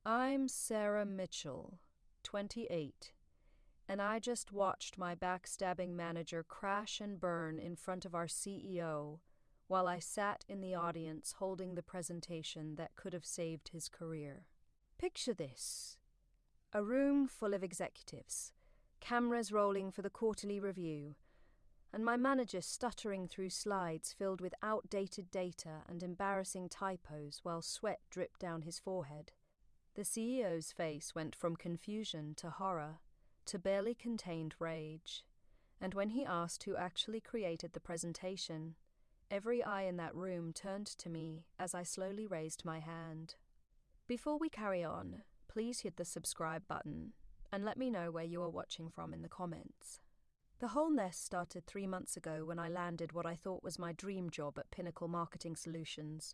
I'm Sarah Mitchell, 28, and I just watched my backstabbing manager crash and burn in front of our CEO while I sat in the audience holding the presentation that could have saved his career. Picture this: a room full of executives, cameras rolling for the quarterly review, and my manager stuttering through slides filled with outdated data and embarrassing typos while sweat dripped down his forehead. The CEO's face went from confusion to horror to barely contained rage, and when he asked who actually created the presentation, every eye in that room turned to me as I slowly raised my hand. Before we carry on, please hit the subscribe button and let me know where you are watching from in the comments. The whole mess started 3 months ago when I landed what I thought was my dream job at Pinnacle Marketing Solutions,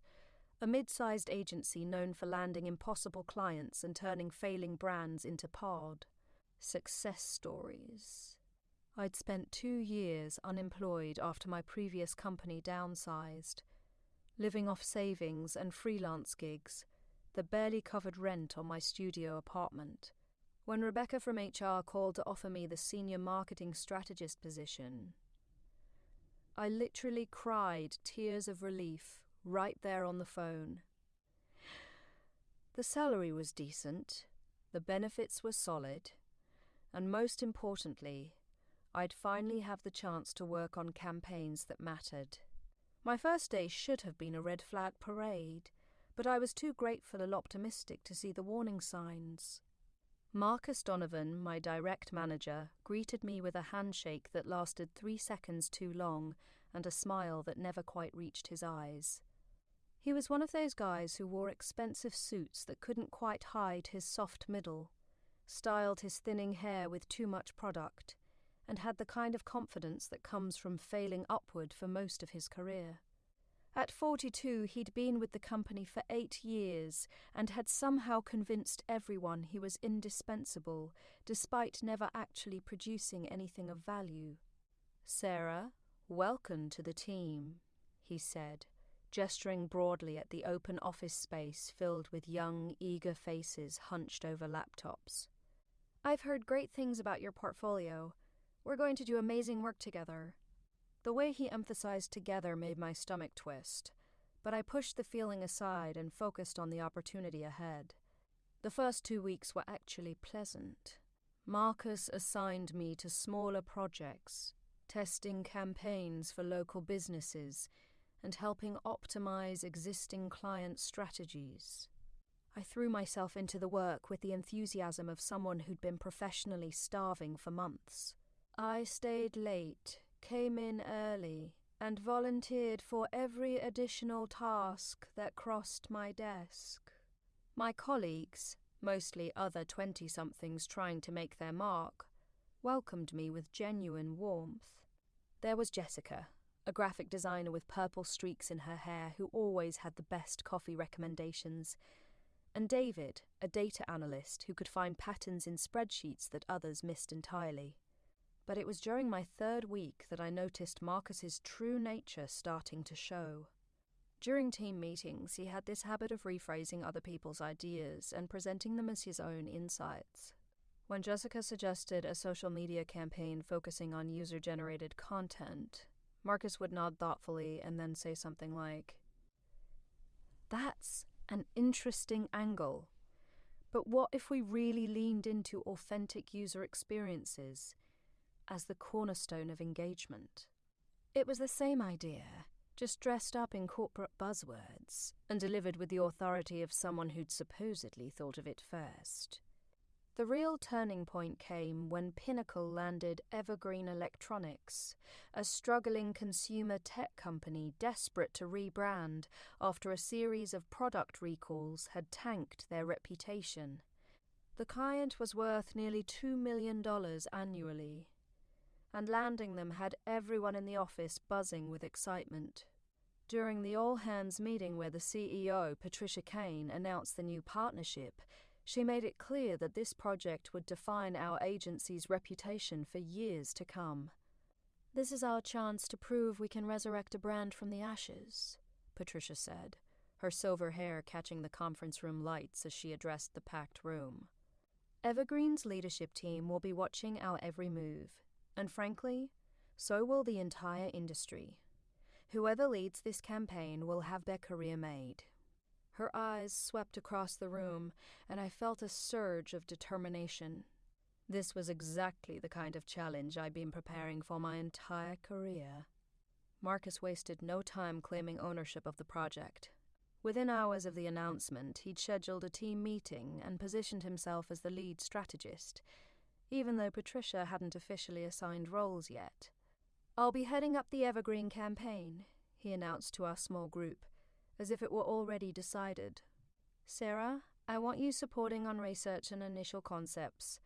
a mid-sized agency known for landing impossible clients and turning failing brands into success stories. I'd spent 2 years unemployed after my previous company downsized, living off savings and freelance gigs that barely covered rent on my studio apartment, when Rebecca from HR called to offer me the senior marketing strategist position. I literally cried tears of relief right there on the phone. The salary was decent, the benefits were solid, and most importantly, I'd finally have the chance to work on campaigns that mattered. My first day should have been a red flag parade, but I was too grateful and optimistic to see the warning signs. Marcus Donovan, my direct manager, greeted me with a handshake that lasted 3 seconds too long and a smile that never quite reached his eyes. He was one of those guys who wore expensive suits that couldn't quite hide his soft middle, styled his thinning hair with too much product, and had the kind of confidence that comes from failing upward for most of his career. At 42, he'd been with the company for 8 years and had somehow convinced everyone he was indispensable, despite never actually producing anything of value. "Sarah, welcome to the team," he said, gesturing broadly at the open office space filled with young, eager faces hunched over laptops. "I've heard great things about your portfolio. We're going to do amazing work together." The way he emphasized together made my stomach twist, but I pushed the feeling aside and focused on the opportunity ahead. The first 2 weeks were actually pleasant. Marcus assigned me to smaller projects, testing campaigns for local businesses and helping optimize existing client strategies. I threw myself into the work with the enthusiasm of someone who'd been professionally starving for months. I stayed late, came in early, and volunteered for every additional task that crossed my desk. My colleagues, mostly other 20-somethings trying to make their mark, welcomed me with genuine warmth. There was Jessica, a graphic designer with purple streaks in her hair who always had the best coffee recommendations, and David, a data analyst who could find patterns in spreadsheets that others missed entirely. But it was during my 3rd week that I noticed Marcus's true nature starting to show. During team meetings, he had this habit of rephrasing other people's ideas and presenting them as his own insights. When Jessica suggested a social media campaign focusing on user-generated content, Marcus would nod thoughtfully and then say something like, "That's an interesting angle. But what if we really leaned into authentic user experiences as the cornerstone of engagement?" It was the same idea, just dressed up in corporate buzzwords and delivered with the authority of someone who'd supposedly thought of it first. The real turning point came when Pinnacle landed Evergreen Electronics, a struggling consumer tech company desperate to rebrand after a series of product recalls had tanked their reputation. The client was worth nearly $2 million annually, and landing them had everyone in the office buzzing with excitement. During the all-hands meeting where the CEO, Patricia Kane, announced the new partnership, she made it clear that this project would define our agency's reputation for years to come. "This is our chance to prove we can resurrect a brand from the ashes," Patricia said, her silver hair catching the conference room lights as she addressed the packed room. Evergreen's leadership team will be watching our every move, and frankly, so will the entire industry. Whoever leads this campaign will have their career made. Her eyes swept across the room, and I felt a surge of determination. This was exactly the kind of challenge I'd been preparing for my entire career. Marcus wasted no time claiming ownership of the project. Within hours of the announcement, he'd scheduled a team meeting and positioned himself as the lead strategist, even though Patricia hadn't officially assigned roles yet. "I'll be heading up the Evergreen campaign," he announced to our small group, as if it were already decided. "Sarah, I want you supporting on research and initial concepts.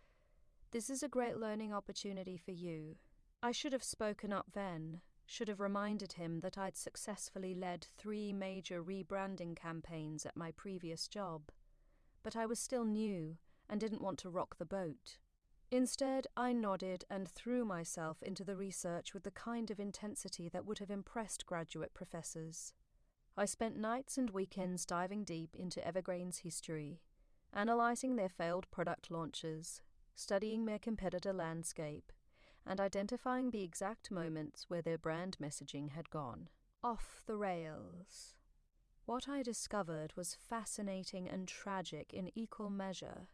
This is a great learning opportunity for you." I should have spoken up then, should have reminded him that I'd successfully led 3 major rebranding campaigns at my previous job. But I was still new and didn't want to rock the boat. Instead, I nodded and threw myself into the research with the kind of intensity that would have impressed graduate professors. I spent nights and weekends diving deep into Evergreen's history, analysing their failed product launches, studying their competitor landscape, and identifying the exact moments where their brand messaging had gone off the rails. What I discovered was fascinating and tragic in equal measure.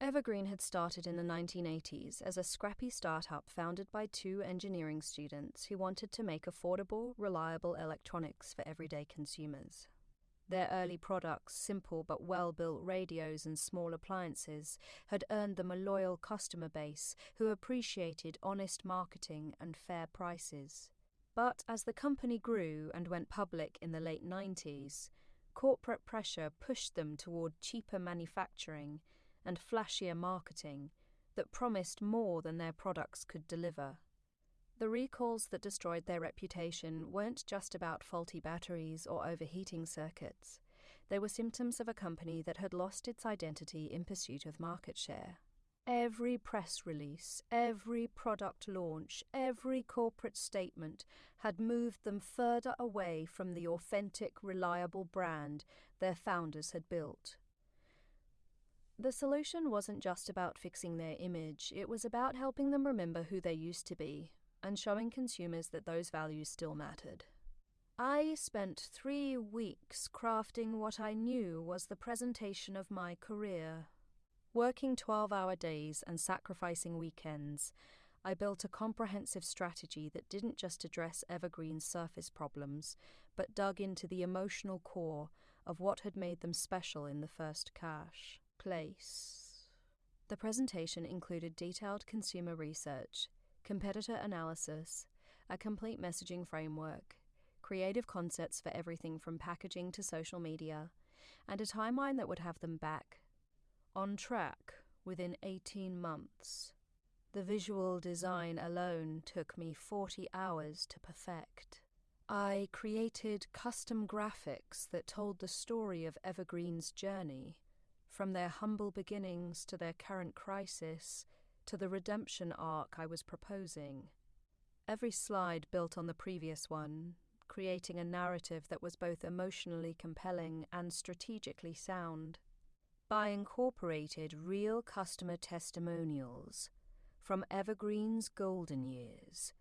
Evergreen had started in the 1980s as a scrappy startup founded by 2 engineering students who wanted to make affordable, reliable electronics for everyday consumers. Their early products, simple but well-built radios and small appliances, had earned them a loyal customer base who appreciated honest marketing and fair prices. But as the company grew and went public in the late 90s, corporate pressure pushed them toward cheaper manufacturing and flashier marketing that promised more than their products could deliver. The recalls that destroyed their reputation weren't just about faulty batteries or overheating circuits. They were symptoms of a company that had lost its identity in pursuit of market share. Every press release, every product launch, every corporate statement had moved them further away from the authentic, reliable brand their founders had built. The solution wasn't just about fixing their image, it was about helping them remember who they used to be, and showing consumers that those values still mattered. I spent 3 weeks crafting what I knew was the presentation of my career. Working 12-hour days and sacrificing weekends, I built a comprehensive strategy that didn't just address Evergreen's surface problems, but dug into the emotional core of what had made them special in the first place. The presentation included detailed consumer research, competitor analysis, a complete messaging framework, creative concepts for everything from packaging to social media, and a timeline that would have them back on track within 18 months. The visual design alone took me 40 hours to perfect. I created custom graphics that told the story of Evergreen's journey, from their humble beginnings to their current crisis, to the redemption arc I was proposing. Every slide built on the previous one, creating a narrative that was both emotionally compelling and strategically sound. I incorporated real customer testimonials from Evergreen's golden years,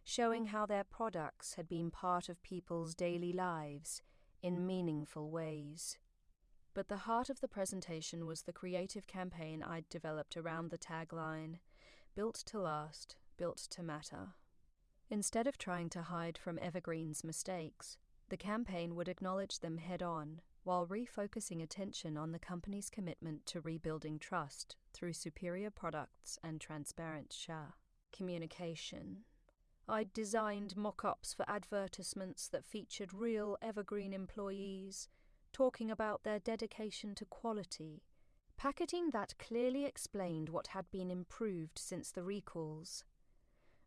showing how their products had been part of people's daily lives in meaningful ways. But the heart of the presentation was the creative campaign I'd developed around the tagline, "Built to last, built to matter." Instead of trying to hide from Evergreen's mistakes, the campaign would acknowledge them head-on, while refocusing attention on the company's commitment to rebuilding trust through superior products and transparent communication. I'd designed mock-ups for advertisements that featured real Evergreen employees, talking about their dedication to quality, packaging that clearly explained what had been improved since the recalls,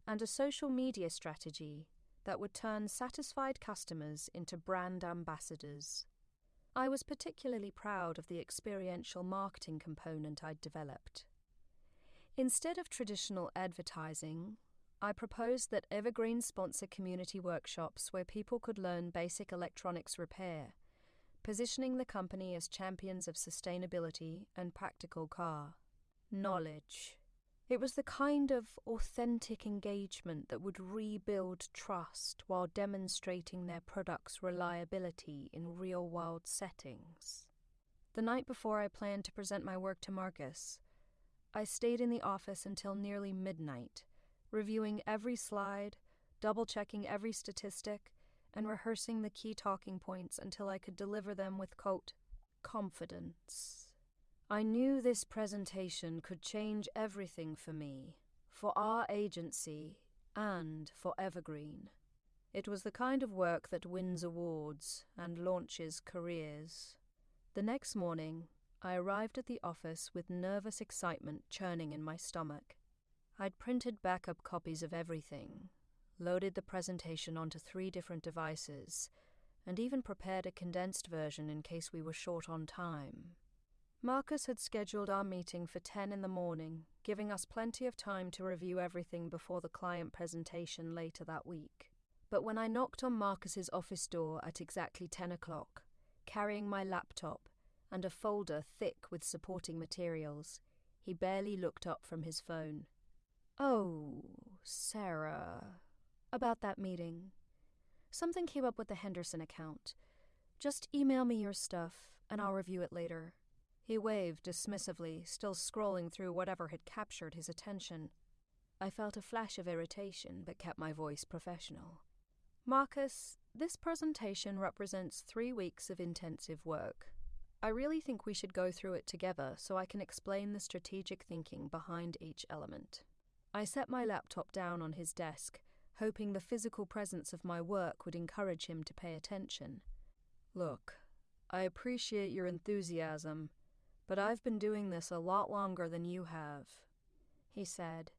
and a social media strategy that would turn satisfied customers into brand ambassadors. I was particularly proud of the experiential marketing component I'd developed. Instead of traditional advertising, I proposed that Evergreen sponsor community workshops where people could learn basic electronics repair, positioning the company as champions of sustainability and practical car knowledge. It was the kind of authentic engagement that would rebuild trust while demonstrating their product's reliability in real-world settings. The night before I planned to present my work to Marcus, I stayed in the office until nearly midnight, reviewing every slide, double-checking every statistic, and rehearsing the key talking points until I could deliver them with, quote, confidence. I knew this presentation could change everything for me, for our agency, and for Evergreen. It was the kind of work that wins awards and launches careers. The next morning, I arrived at the office with nervous excitement churning in my stomach. I'd printed backup copies of everything, loaded the presentation onto 3 different devices, and even prepared a condensed version in case we were short on time. Marcus had scheduled our meeting for 10 in the morning, giving us plenty of time to review everything before the client presentation later that week. But when I knocked on Marcus's office door at exactly 10 o'clock, carrying my laptop and a folder thick with supporting materials, he barely looked up from his phone. "Oh, Sarah, about that meeting. Something came up with the Henderson account. Just email me your stuff, and I'll review it later." He waved dismissively, still scrolling through whatever had captured his attention. I felt a flash of irritation, but kept my voice professional. "Marcus, this presentation represents 3 weeks of intensive work. I really think we should go through it together so I can explain the strategic thinking behind each element." I set my laptop down on his desk, hoping the physical presence of my work would encourage him to pay attention. "Look, I appreciate your enthusiasm, but I've been doing this a lot longer than you have," he said,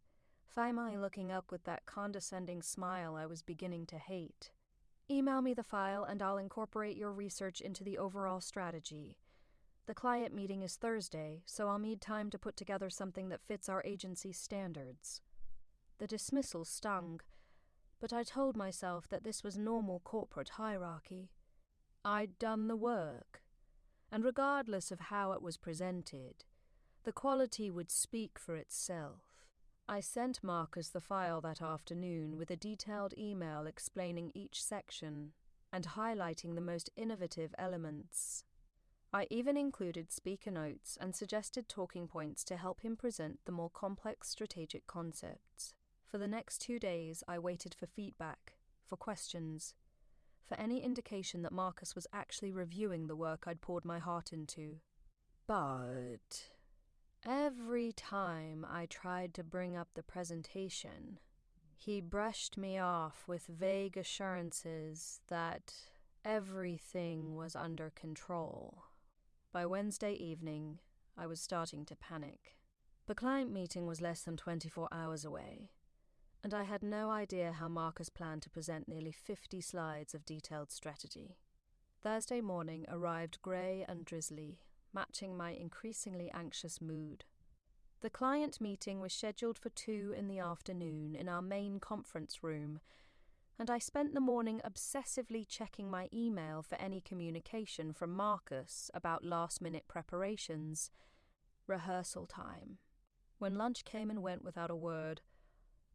finally looking up with that condescending smile I was beginning to hate. "Email me the file and I'll incorporate your research into the overall strategy. The client meeting is Thursday, so I'll need time to put together something that fits our agency's standards." The dismissal stung, but I told myself that this was normal corporate hierarchy. I'd done the work, and regardless of how it was presented, the quality would speak for itself. I sent Marcus the file that afternoon with a detailed email explaining each section and highlighting the most innovative elements. I even included speaker notes and suggested talking points to help him present the more complex strategic concepts. For the next 2 days, I waited for feedback, for questions, for any indication that Marcus was actually reviewing the work I'd poured my heart into. But every time I tried to bring up the presentation, he brushed me off with vague assurances that everything was under control. By Wednesday evening, I was starting to panic. The client meeting was less than 24 hours away, and I had no idea how Marcus planned to present nearly 50 slides of detailed strategy. Thursday morning arrived grey and drizzly, matching my increasingly anxious mood. The client meeting was scheduled for 2 in the afternoon in our main conference room, and I spent the morning obsessively checking my email for any communication from Marcus about last-minute preparations. Rehearsal time. When lunch came and went without a word,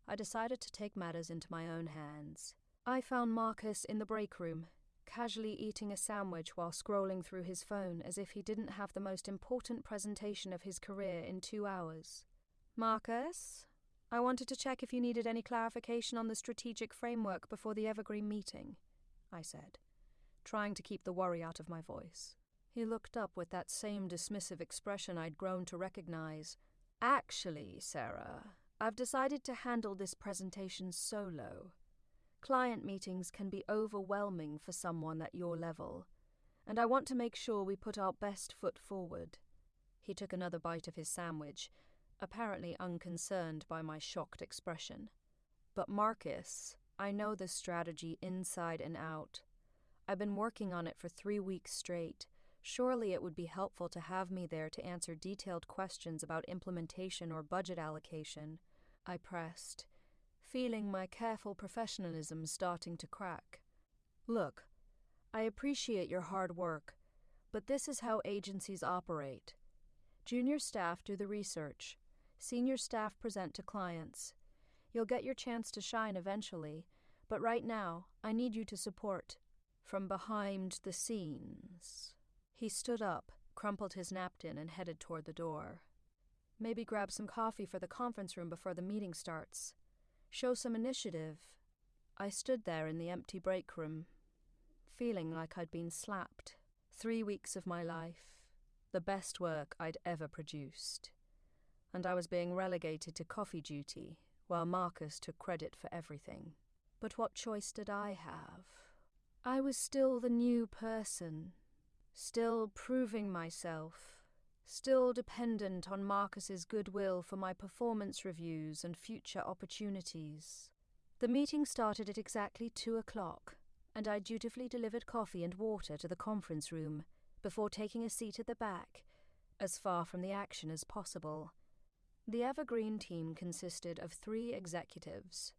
I decided to take matters into my own hands. I found Marcus in the break room, casually eating a sandwich while scrolling through his phone as if he didn't have the most important presentation of his career in 2 hours. "Marcus, I wanted to check if you needed any clarification on the strategic framework before the Evergreen meeting," I said, trying to keep the worry out of my voice. He looked up with that same dismissive expression I'd grown to recognize. "Actually, Sarah, I've decided to handle this presentation solo. Client meetings can be overwhelming for someone at your level, and I want to make sure we put our best foot forward." He took another bite of his sandwich, apparently unconcerned by my shocked expression. "But Marcus, I know this strategy inside and out. I've been working on it for 3 weeks straight. Surely it would be helpful to have me there to answer detailed questions about implementation or budget allocation," I pressed, feeling my careful professionalism starting to crack. "Look, I appreciate your hard work, But this is how agencies operate. Junior staff do the research. Senior staff present to clients. You'll get your chance to shine eventually, but right now, I need you to support. From behind the scenes. He stood up, crumpled his napkin, and headed toward the door. Maybe grab some coffee for the conference room before the meeting starts. Show some initiative. I stood there in the empty break room, feeling like I'd been slapped. 3 weeks of my life, the best work I'd ever produced. And I was being relegated to coffee duty, while Marcus took credit for everything. But what choice did I have? I was still the new person, still proving myself, still dependent on Marcus's goodwill for my performance reviews and future opportunities. The meeting started at exactly 2:00, and I dutifully delivered coffee and water to the conference room before taking a seat at the back, as far from the action as possible. The Evergreen team consisted of 3 executives.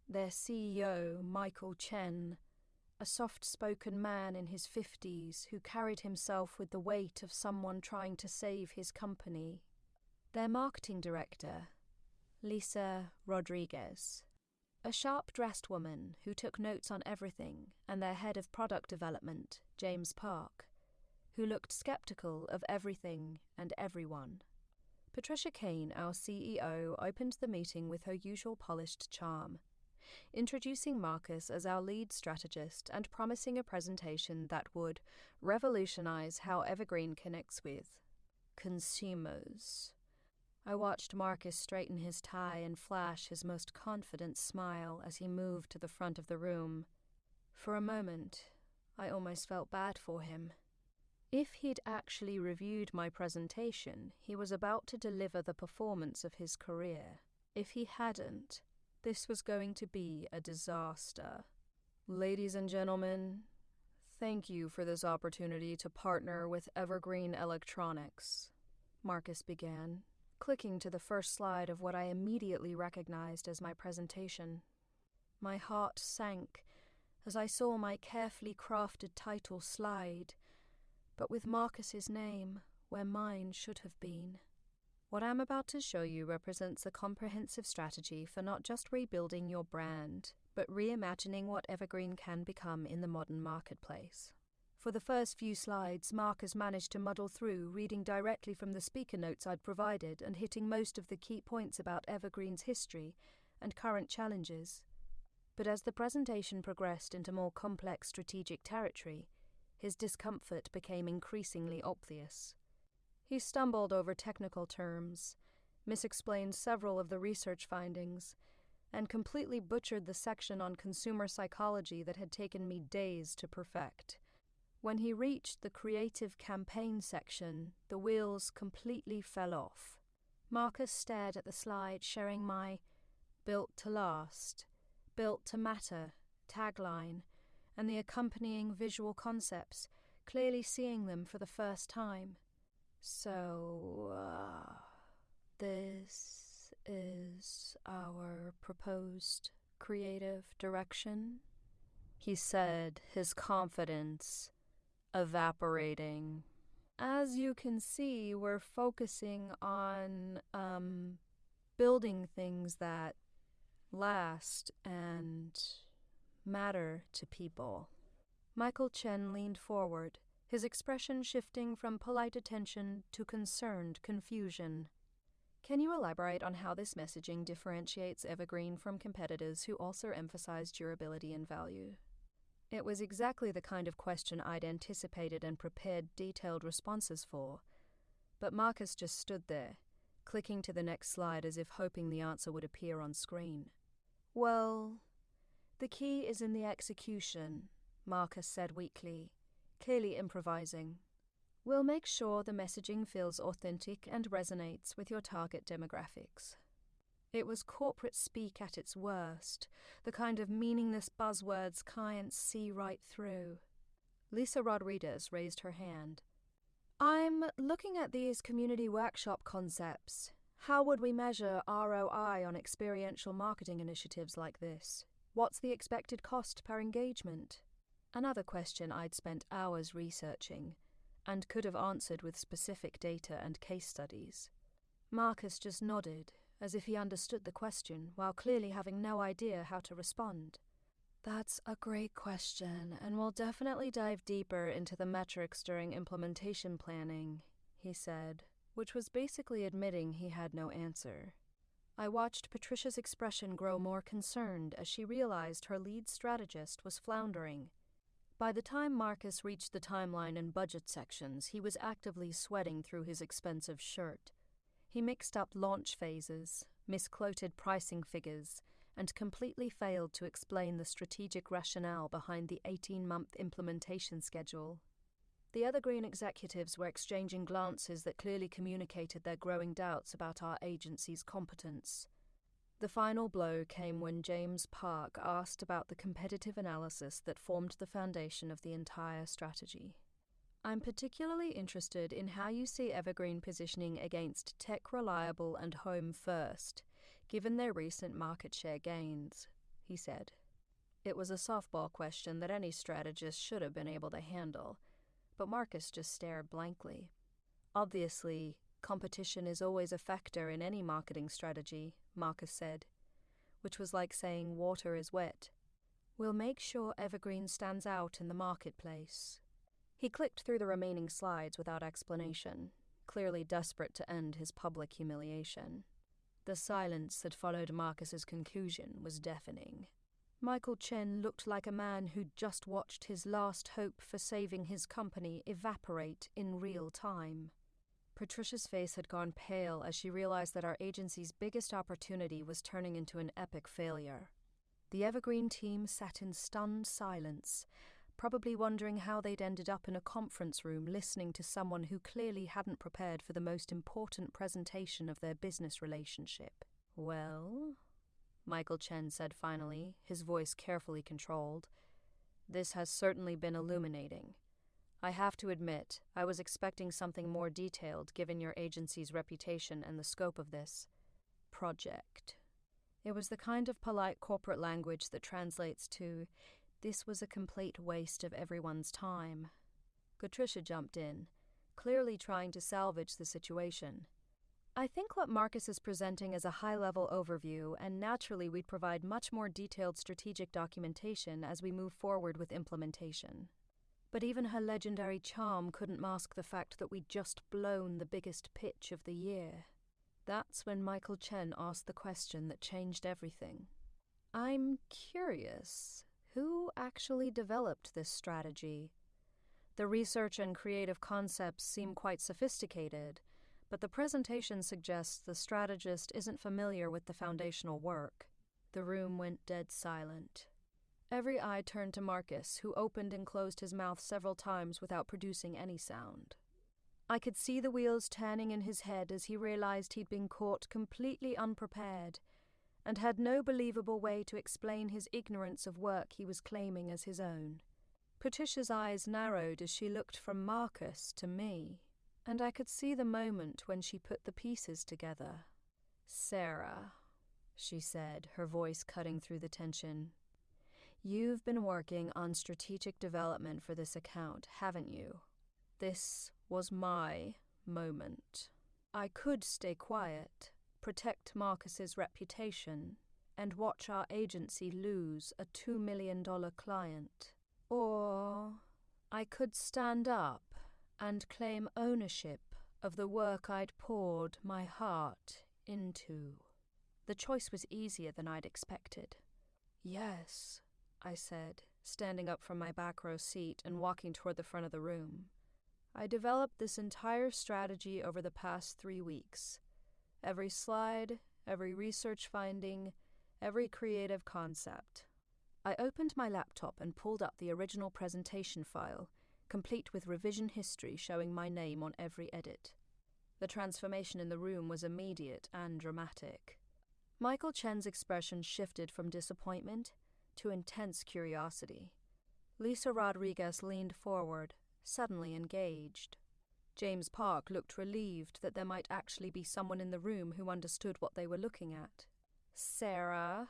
Their CEO, Michael Chen, a soft-spoken man in his 50s who carried himself with the weight of someone trying to save his company. Their marketing director, Lisa Rodriguez, a sharp-dressed woman who took notes on everything, and their head of product development, James Park, who looked skeptical of everything and everyone. Patricia Kane, our CEO, opened the meeting with her usual polished charm, introducing Marcus as our lead strategist and promising a presentation that would revolutionize how Evergreen connects with consumers. I watched Marcus straighten his tie and flash his most confident smile as he moved to the front of the room. For a moment, I almost felt bad for him. If he'd actually reviewed my presentation, he was about to deliver the performance of his career. If he hadn't, this was going to be a disaster. Ladies and gentlemen, thank you for this opportunity to partner with Evergreen Electronics, Marcus began, clicking to the first slide of what I immediately recognized as my presentation. My heart sank as I saw my carefully crafted title slide, but with Marcus's name where mine should have been. What I'm about to show you represents a comprehensive strategy for not just rebuilding your brand, but reimagining what Evergreen can become in the modern marketplace. For the first few slides, Marcus managed to muddle through, reading directly from the speaker notes I'd provided and hitting most of the key points about Evergreen's history and current challenges. But as the presentation progressed into more complex strategic territory, his discomfort became increasingly obvious. He stumbled over technical terms, misexplained several of the research findings, and completely butchered the section on consumer psychology that had taken me days to perfect. When he reached the creative campaign section, the wheels completely fell off. Marcus stared at the slide sharing my "built to last," "built to matter" tagline, and the accompanying visual concepts, clearly seeing them for the first time. So, this is our proposed creative direction, he said, his confidence evaporating. As you can see, we're focusing on, building things that last and matter to people. Michael Chen leaned forward, his expression shifting from polite attention to concerned confusion. Can you elaborate on how this messaging differentiates Evergreen from competitors who also emphasize durability and value? It was exactly the kind of question I'd anticipated and prepared detailed responses for, but Marcus just stood there, clicking to the next slide as if hoping the answer would appear on screen. Well, the key is in the execution, Marcus said weakly, clearly improvising. We'll make sure the messaging feels authentic and resonates with your target demographics. It was corporate speak at its worst, the kind of meaningless buzzwords clients see right through. Lisa Rodriguez raised her hand. I'm looking at these community workshop concepts. How would we measure ROI on experiential marketing initiatives like this? What's the expected cost per engagement? Another question I'd spent hours researching, and could have answered with specific data and case studies. Marcus just nodded, as if he understood the question, while clearly having no idea how to respond. That's a great question, and we'll definitely dive deeper into the metrics during implementation planning, he said, which was basically admitting he had no answer. I watched Patricia's expression grow more concerned as she realized her lead strategist was floundering. By the time Marcus reached the timeline and budget sections, he was actively sweating through his expensive shirt. He mixed up launch phases, misquoted pricing figures, and completely failed to explain the strategic rationale behind the 18-month implementation schedule. The other Green executives were exchanging glances that clearly communicated their growing doubts about our agency's competence. The final blow came when James Park asked about the competitive analysis that formed the foundation of the entire strategy. I'm particularly interested in how you see Evergreen positioning against Tech Reliable and Home First, given their recent market share gains, he said. It was a softball question that any strategist should have been able to handle, but Marcus just stared blankly. Obviously, competition is always a factor in any marketing strategy, Marcus said, which was like saying water is wet. We'll make sure Evergreen stands out in the marketplace. He clicked through the remaining slides without explanation, clearly desperate to end his public humiliation. The silence that followed Marcus's conclusion was deafening. Michael Chen looked like a man who'd just watched his last hope for saving his company evaporate in real time. Patricia's face had gone pale as she realized that our agency's biggest opportunity was turning into an epic failure. The Evergreen team sat in stunned silence, probably wondering how they'd ended up in a conference room listening to someone who clearly hadn't prepared for the most important presentation of their business relationship. Well, Michael Chen said finally, his voice carefully controlled, this has certainly been illuminating. I have to admit, I was expecting something more detailed given your agency's reputation and the scope of this project. It was the kind of polite corporate language that translates to, this was a complete waste of everyone's time. Patricia jumped in, clearly trying to salvage the situation. I think what Marcus is presenting is a high-level overview, and naturally we'd provide much more detailed strategic documentation as we move forward with implementation. But even her legendary charm couldn't mask the fact that we'd just blown the biggest pitch of the year. That's when Michael Chen asked the question that changed everything. I'm curious, who actually developed this strategy? The research and creative concepts seem quite sophisticated, but the presentation suggests the strategist isn't familiar with the foundational work. The room went dead silent. Every eye turned to Marcus, who opened and closed his mouth several times without producing any sound. I could see the wheels turning in his head as he realized he'd been caught completely unprepared and had no believable way to explain his ignorance of work he was claiming as his own. Patricia's eyes narrowed as she looked from Marcus to me, and I could see the moment when she put the pieces together. Sarah, she said, her voice cutting through the tension. You've been working on strategic development for this account, haven't you? This was my moment. I could stay quiet, protect Marcus's reputation, and watch our agency lose a $2 million client. Or I could stand up and claim ownership of the work I'd poured my heart into. The choice was easier than I'd expected. Yes, I said, standing up from my back row seat and walking toward the front of the room. I developed this entire strategy over the past 3 weeks. Every slide, every research finding, every creative concept. I opened my laptop and pulled up the original presentation file, complete with revision history showing my name on every edit. The transformation in the room was immediate and dramatic. Michael Chen's expression shifted from disappointment to intense curiosity. Lisa Rodriguez leaned forward, suddenly engaged. James Park looked relieved that there might actually be someone in the room who understood what they were looking at. Sarah,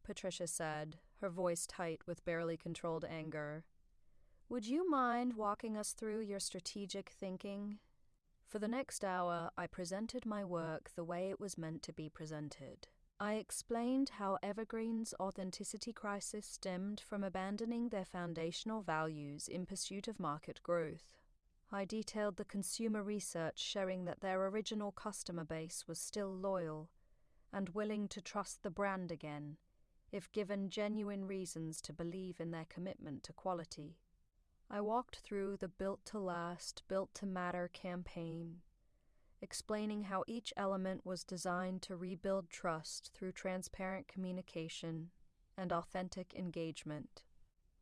Patricia said, her voice tight with barely controlled anger. Would you mind walking us through your strategic thinking? For the next hour, I presented my work the way it was meant to be presented. I explained how Evergreen's authenticity crisis stemmed from abandoning their foundational values in pursuit of market growth. I detailed the consumer research showing that their original customer base was still loyal and willing to trust the brand again, if given genuine reasons to believe in their commitment to quality. I walked through the Built to Last, Built to Matter campaign, explaining how each element was designed to rebuild trust through transparent communication and authentic engagement.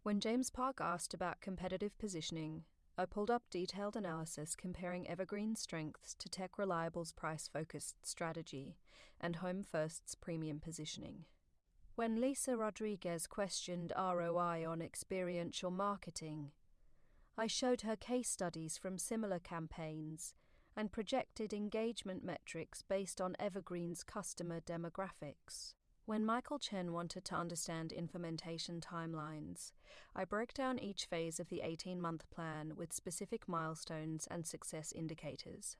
When James Park asked about competitive positioning, I pulled up detailed analysis comparing Evergreen's strengths to Tech Reliable's price-focused strategy and Home First's premium positioning. When Lisa Rodriguez questioned ROI on experiential marketing, I showed her case studies from similar campaigns and projected engagement metrics based on Evergreen's customer demographics. When Michael Chen wanted to understand implementation timelines, I broke down each phase of the 18-month plan with specific milestones and success indicators.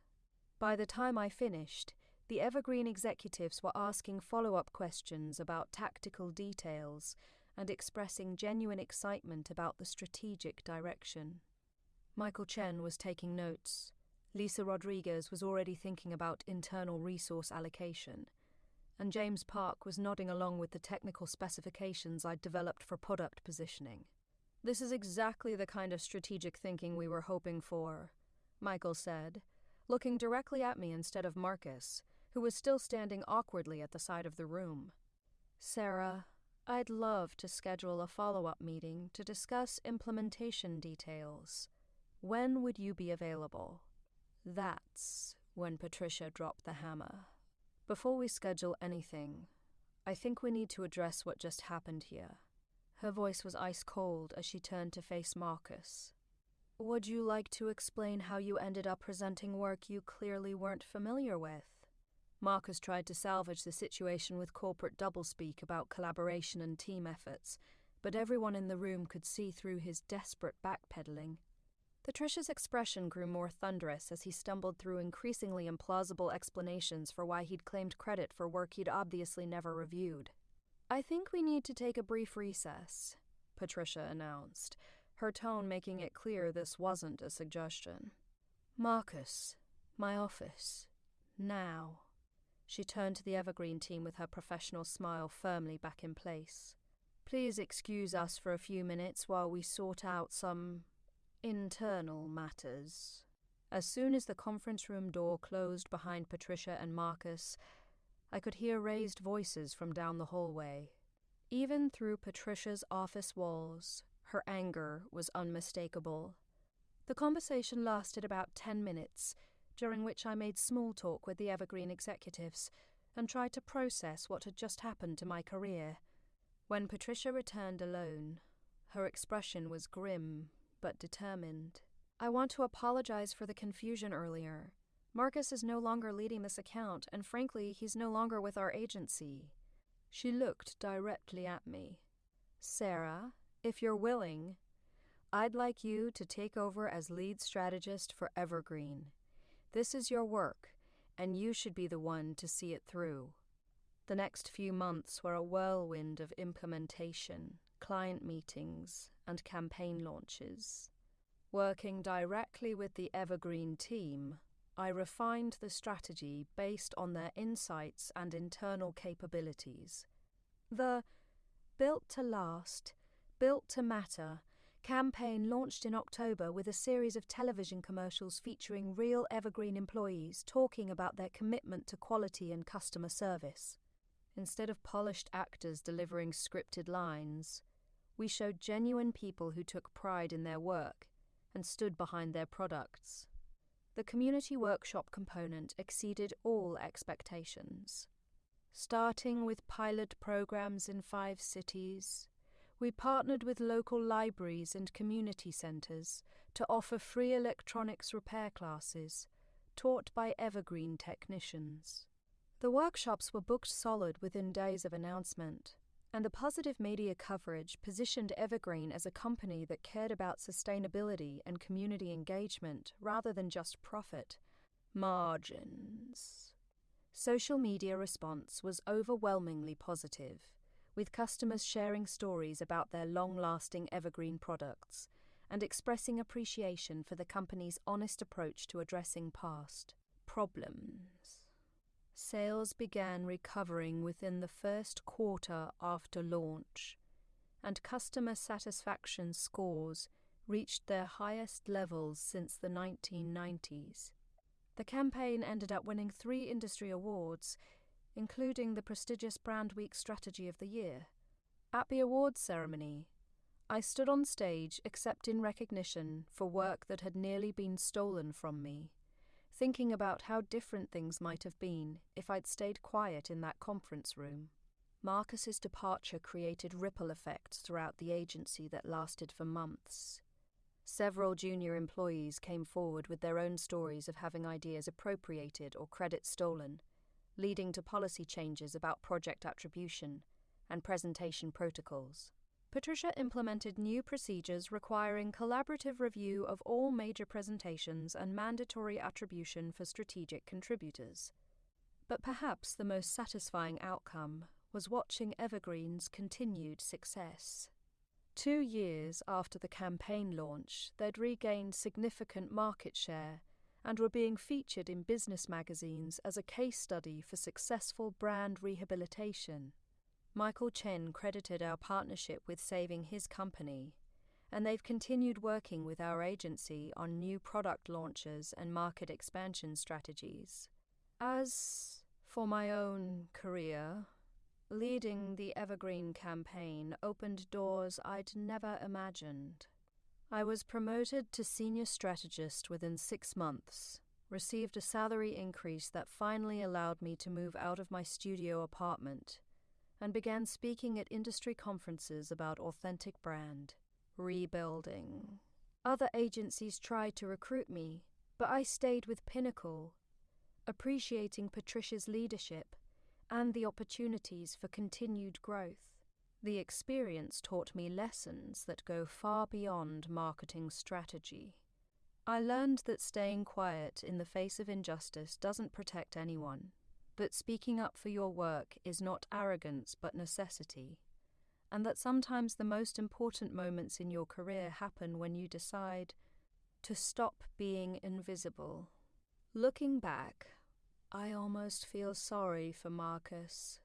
By the time I finished, the Evergreen executives were asking follow-up questions about tactical details and expressing genuine excitement about the strategic direction. Michael Chen was taking notes. Lisa Rodriguez was already thinking about internal resource allocation, and James Park was nodding along with the technical specifications I'd developed for product positioning. "This is exactly the kind of strategic thinking we were hoping for," Michael said, looking directly at me instead of Marcus, who was still standing awkwardly at the side of the room. "Sarah, I'd love to schedule a follow-up meeting to discuss implementation details. When would you be available?" That's when Patricia dropped the hammer. "Before we schedule anything, I think we need to address what just happened here." Her voice was ice-cold as she turned to face Marcus. "Would you like to explain how you ended up presenting work you clearly weren't familiar with?" Marcus tried to salvage the situation with corporate doublespeak about collaboration and team efforts, but everyone in the room could see through his desperate backpedaling. Patricia's expression grew more thunderous as he stumbled through increasingly implausible explanations for why he'd claimed credit for work he'd obviously never reviewed. "I think we need to take a brief recess," Patricia announced, her tone making it clear this wasn't a suggestion. "Marcus, my office. Now." She turned to the Evergreen team with her professional smile firmly back in place. "Please excuse us for a few minutes while we sort out some internal matters." As soon as the conference room door closed behind Patricia and Marcus, I could hear raised voices from down the hallway. Even through Patricia's office walls, her anger was unmistakable. The conversation lasted about 10 minutes, during which I made small talk with the Evergreen executives and tried to process what had just happened to my career. When Patricia returned alone, her expression was grim but determined. "I want to apologize for the confusion earlier. Marcus is no longer leading this account, and frankly, he's no longer with our agency." She looked directly at me. "Sarah, if you're willing, I'd like you to take over as lead strategist for Evergreen. This is your work, and you should be the one to see it through." The next few months were a whirlwind of implementation, client meetings, and campaign launches. Working directly with the Evergreen team, I refined the strategy based on their insights and internal capabilities. The Built to Last, Built to Matter campaign launched in October with a series of television commercials featuring real Evergreen employees talking about their commitment to quality and customer service. Instead of polished actors delivering scripted lines, we showed genuine people who took pride in their work and stood behind their products. The community workshop component exceeded all expectations. Starting with pilot programs in 5 cities, we partnered with local libraries and community centers to offer free electronics repair classes taught by Evergreen technicians. The workshops were booked solid within days of announcement, And the positive media coverage positioned Evergreen as a company that cared about sustainability and community engagement rather than just profit margins. Social media response was overwhelmingly positive, with customers sharing stories about their long-lasting Evergreen products and expressing appreciation for the company's honest approach to addressing past problems. Sales began recovering within the first quarter after launch, and customer satisfaction scores reached their highest levels since the 1990s. The campaign ended up winning 3 industry awards, including the prestigious Brand Week Strategy of the Year. At the awards ceremony, I stood on stage accepting recognition for work that had nearly been stolen from me, thinking about how different things might have been if I'd stayed quiet in that conference room. Marcus's departure created ripple effects throughout the agency that lasted for months. Several junior employees came forward with their own stories of having ideas appropriated or credit stolen, leading to policy changes about project attribution and presentation protocols. Patricia implemented new procedures requiring collaborative review of all major presentations and mandatory attribution for strategic contributors. But perhaps the most satisfying outcome was watching Evergreen's continued success. 2 years after the campaign launch, they'd regained significant market share and were being featured in business magazines as a case study for successful brand rehabilitation. Michael Chen credited our partnership with saving his company, and they've continued working with our agency on new product launches and market expansion strategies. As for my own career, leading the Evergreen campaign opened doors I'd never imagined. I was promoted to senior strategist within 6 months, received a salary increase that finally allowed me to move out of my studio apartment, and began speaking at industry conferences about authentic brand rebuilding. Other agencies tried to recruit me, but I stayed with Pinnacle, appreciating Patricia's leadership and the opportunities for continued growth. The experience taught me lessons that go far beyond marketing strategy. I learned that staying quiet in the face of injustice doesn't protect anyone, that speaking up for your work is not arrogance but necessity, and that sometimes the most important moments in your career happen when you decide to stop being invisible. Looking back, I almost feel sorry for Marcus.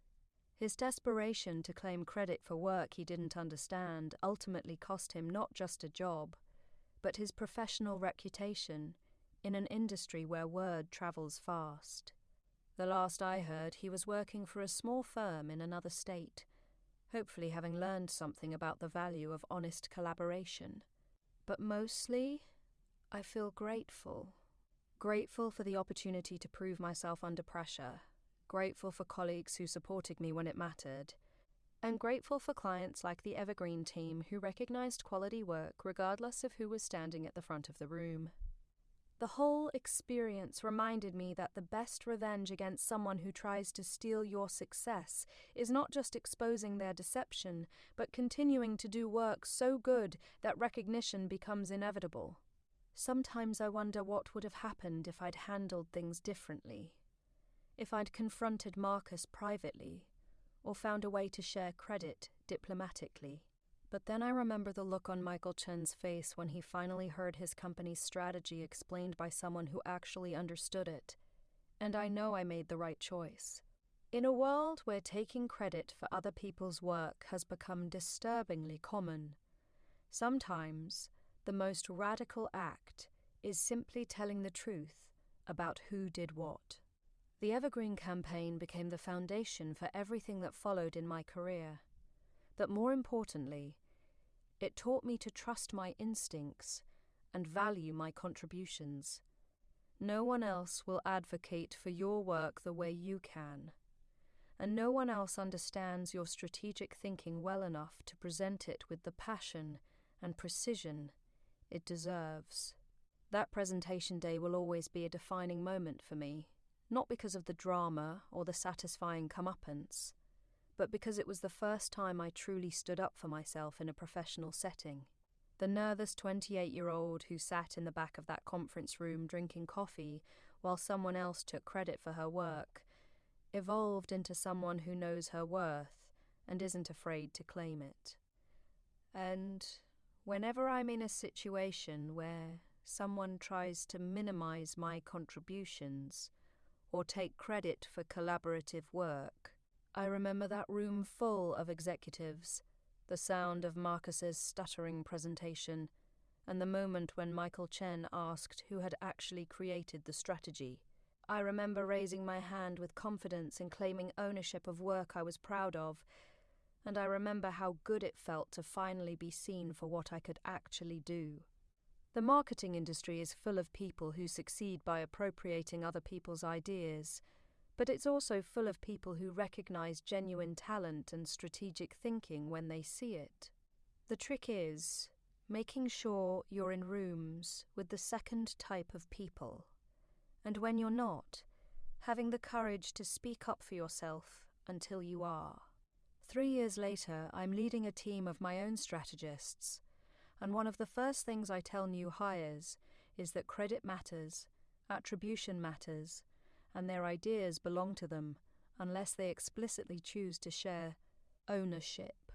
His desperation to claim credit for work he didn't understand ultimately cost him not just a job, but his professional reputation in an industry where word travels fast. The last I heard, he was working for a small firm in another state, hopefully having learned something about the value of honest collaboration. But mostly, I feel grateful. Grateful for the opportunity to prove myself under pressure, grateful for colleagues who supported me when it mattered, and grateful for clients like the Evergreen team who recognized quality work regardless of who was standing at the front of the room. The whole experience reminded me that the best revenge against someone who tries to steal your success is not just exposing their deception, but continuing to do work so good that recognition becomes inevitable. Sometimes I wonder what would have happened if I'd handled things differently, if I'd confronted Marcus privately, or found a way to share credit diplomatically. But then I remember the look on Michael Chen's face when he finally heard his company's strategy explained by someone who actually understood it, and I know I made the right choice. In a world where taking credit for other people's work has become disturbingly common, sometimes the most radical act is simply telling the truth about who did what. The Evergreen campaign became the foundation for everything that followed in my career. But more importantly, it taught me to trust my instincts and value my contributions. No one else will advocate for your work the way you can, and no one else understands your strategic thinking well enough to present it with the passion and precision it deserves. That presentation day will always be a defining moment for me, not because of the drama or the satisfying comeuppance, but because it was the first time I truly stood up for myself in a professional setting. The nervous 28-year-old who sat in the back of that conference room drinking coffee while someone else took credit for her work evolved into someone who knows her worth and isn't afraid to claim it. And whenever I'm in a situation where someone tries to minimize my contributions or take credit for collaborative work, I remember that room full of executives, the sound of Marcus's stuttering presentation, and the moment when Michael Chen asked who had actually created the strategy. I remember raising my hand with confidence and claiming ownership of work I was proud of, and I remember how good it felt to finally be seen for what I could actually do. The marketing industry is full of people who succeed by appropriating other people's ideas, but it's also full of people who recognize genuine talent and strategic thinking when they see it. The trick is making sure you're in rooms with the second type of people, and when you're not, having the courage to speak up for yourself until you are. 3 years later, I'm leading a team of my own strategists, and one of the first things I tell new hires is that credit matters, attribution matters, and their ideas belong to them unless they explicitly choose to share ownership.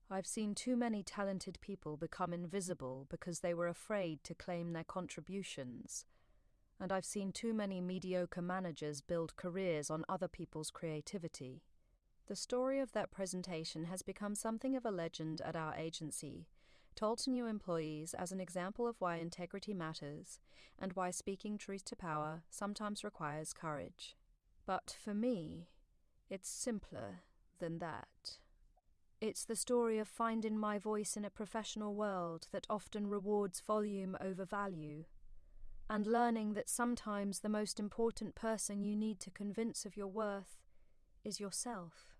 I've seen too many talented people become invisible because they were afraid to claim their contributions, and I've seen too many mediocre managers build careers on other people's creativity. The story of that presentation has become something of a legend at our agency, told to new employees as an example of why integrity matters and why speaking truth to power sometimes requires courage. But for me, it's simpler than that. It's the story of finding my voice in a professional world that often rewards volume over value, and learning that sometimes the most important person you need to convince of your worth is yourself.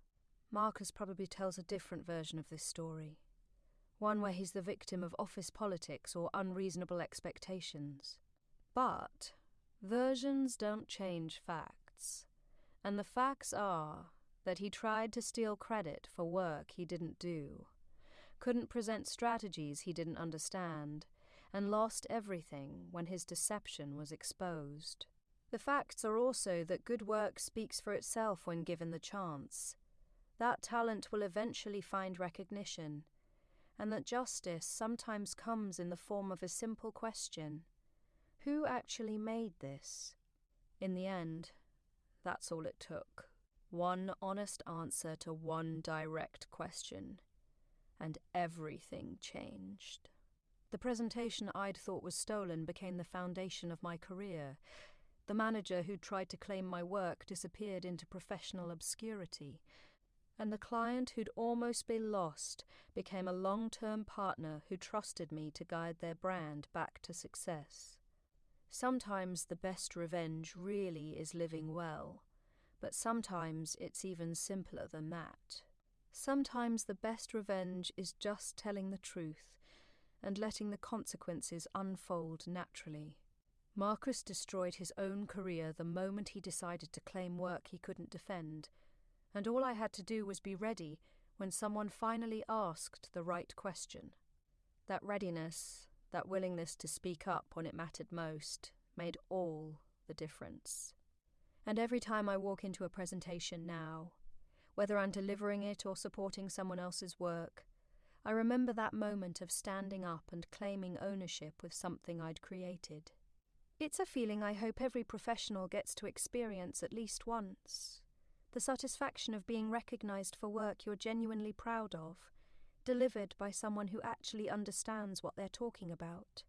Marcus probably tells a different version of this story, one where he's the victim of office politics or unreasonable expectations. But versions don't change facts, and the facts are that he tried to steal credit for work he didn't do, couldn't present strategies he didn't understand, and lost everything when his deception was exposed. The facts are also that good work speaks for itself when given the chance, that talent will eventually find recognition, and that justice sometimes comes in the form of a simple question: who actually made this? In the end, that's all it took. One honest answer to one direct question, and everything changed. The presentation I'd thought was stolen became the foundation of my career. The manager who'd tried to claim my work disappeared into professional obscurity, and the client who'd almost been lost became a long-term partner who trusted me to guide their brand back to success. Sometimes the best revenge really is living well, but sometimes it's even simpler than that. Sometimes the best revenge is just telling the truth and letting the consequences unfold naturally. Marcus destroyed his own career the moment he decided to claim work he couldn't defend, and all I had to do was be ready when someone finally asked the right question. That readiness, that willingness to speak up when it mattered most, made all the difference. And every time I walk into a presentation now, whether I'm delivering it or supporting someone else's work, I remember that moment of standing up and claiming ownership with something I'd created. It's a feeling I hope every professional gets to experience at least once. The satisfaction of being recognized for work you're genuinely proud of, delivered by someone who actually understands what they're talking about.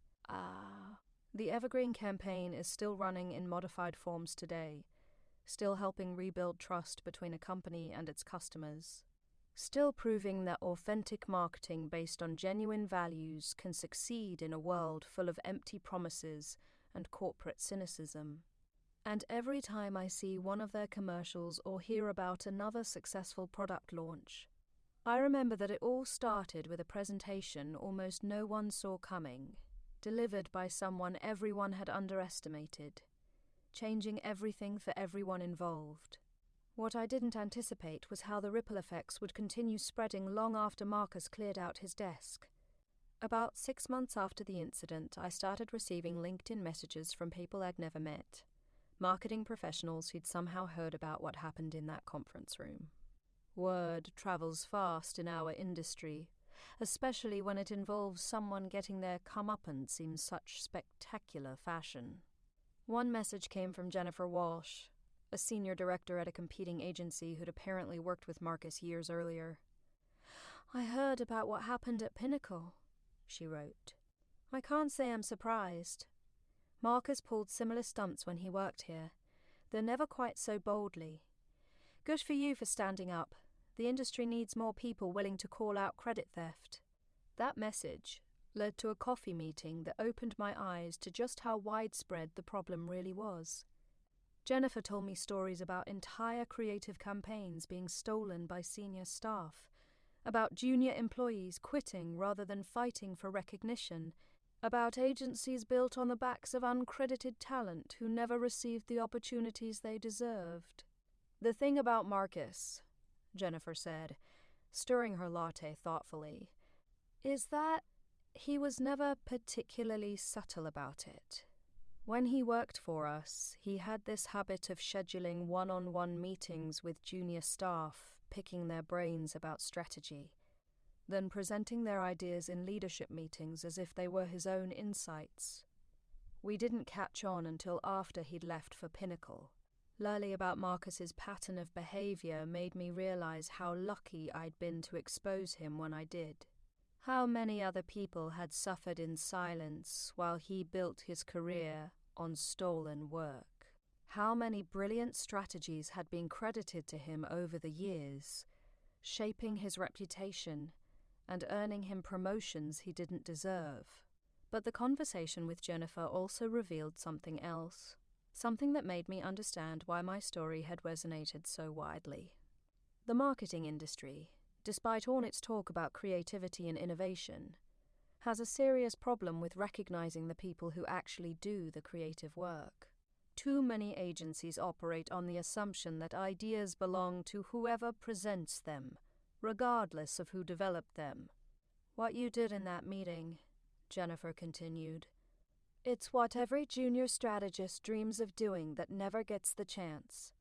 The Evergreen campaign is still running in modified forms today, still helping rebuild trust between a company and its customers, still proving that authentic marketing based on genuine values can succeed in a world full of empty promises and corporate cynicism. And every time I see one of their commercials or hear about another successful product launch, I remember that it all started with a presentation almost no one saw coming, delivered by someone everyone had underestimated, changing everything for everyone involved. What I didn't anticipate was how the ripple effects would continue spreading long after Marcus cleared out his desk. About 6 months after the incident, I started receiving LinkedIn messages from people I'd never met, marketing professionals who'd somehow heard about what happened in that conference room. Word travels fast in our industry, especially when it involves someone getting their comeuppance in such spectacular fashion. One message came from Jennifer Walsh, a senior director at a competing agency who'd apparently worked with Marcus years earlier. "I heard about what happened at Pinnacle," she wrote. "I can't say I'm surprised. Marcus pulled similar stunts when he worked here, though never quite so boldly. Good for you for standing up. The industry needs more people willing to call out credit theft." That message led to a coffee meeting that opened my eyes to just how widespread the problem really was. Jennifer told me stories about entire creative campaigns being stolen by senior staff, about junior employees quitting rather than fighting for recognition, about agencies built on the backs of uncredited talent who never received the opportunities they deserved. "The thing about Marcus," Jennifer said, stirring her latte thoughtfully, "is that he was never particularly subtle about it. When he worked for us, he had this habit of scheduling one-on-one meetings with junior staff, picking their brains about strategy, then presenting their ideas in leadership meetings as if they were his own insights. We didn't catch on until after he'd left for Pinnacle. Learning about Marcus's pattern of behavior made me realize how lucky I'd been to expose him when I did. How many other people had suffered in silence while he built his career on stolen work. How many brilliant strategies had been credited to him over the years, shaping his reputation and earning him promotions he didn't deserve. But the conversation with Jennifer also revealed something else, something that made me understand why my story had resonated so widely. The marketing industry, despite all its talk about creativity and innovation, has a serious problem with recognizing the people who actually do the creative work. Too many agencies operate on the assumption that ideas belong to whoever presents them, regardless of who developed them. "What you did in that meeting," Jennifer continued, "it's what every junior strategist dreams of doing that never gets the chance.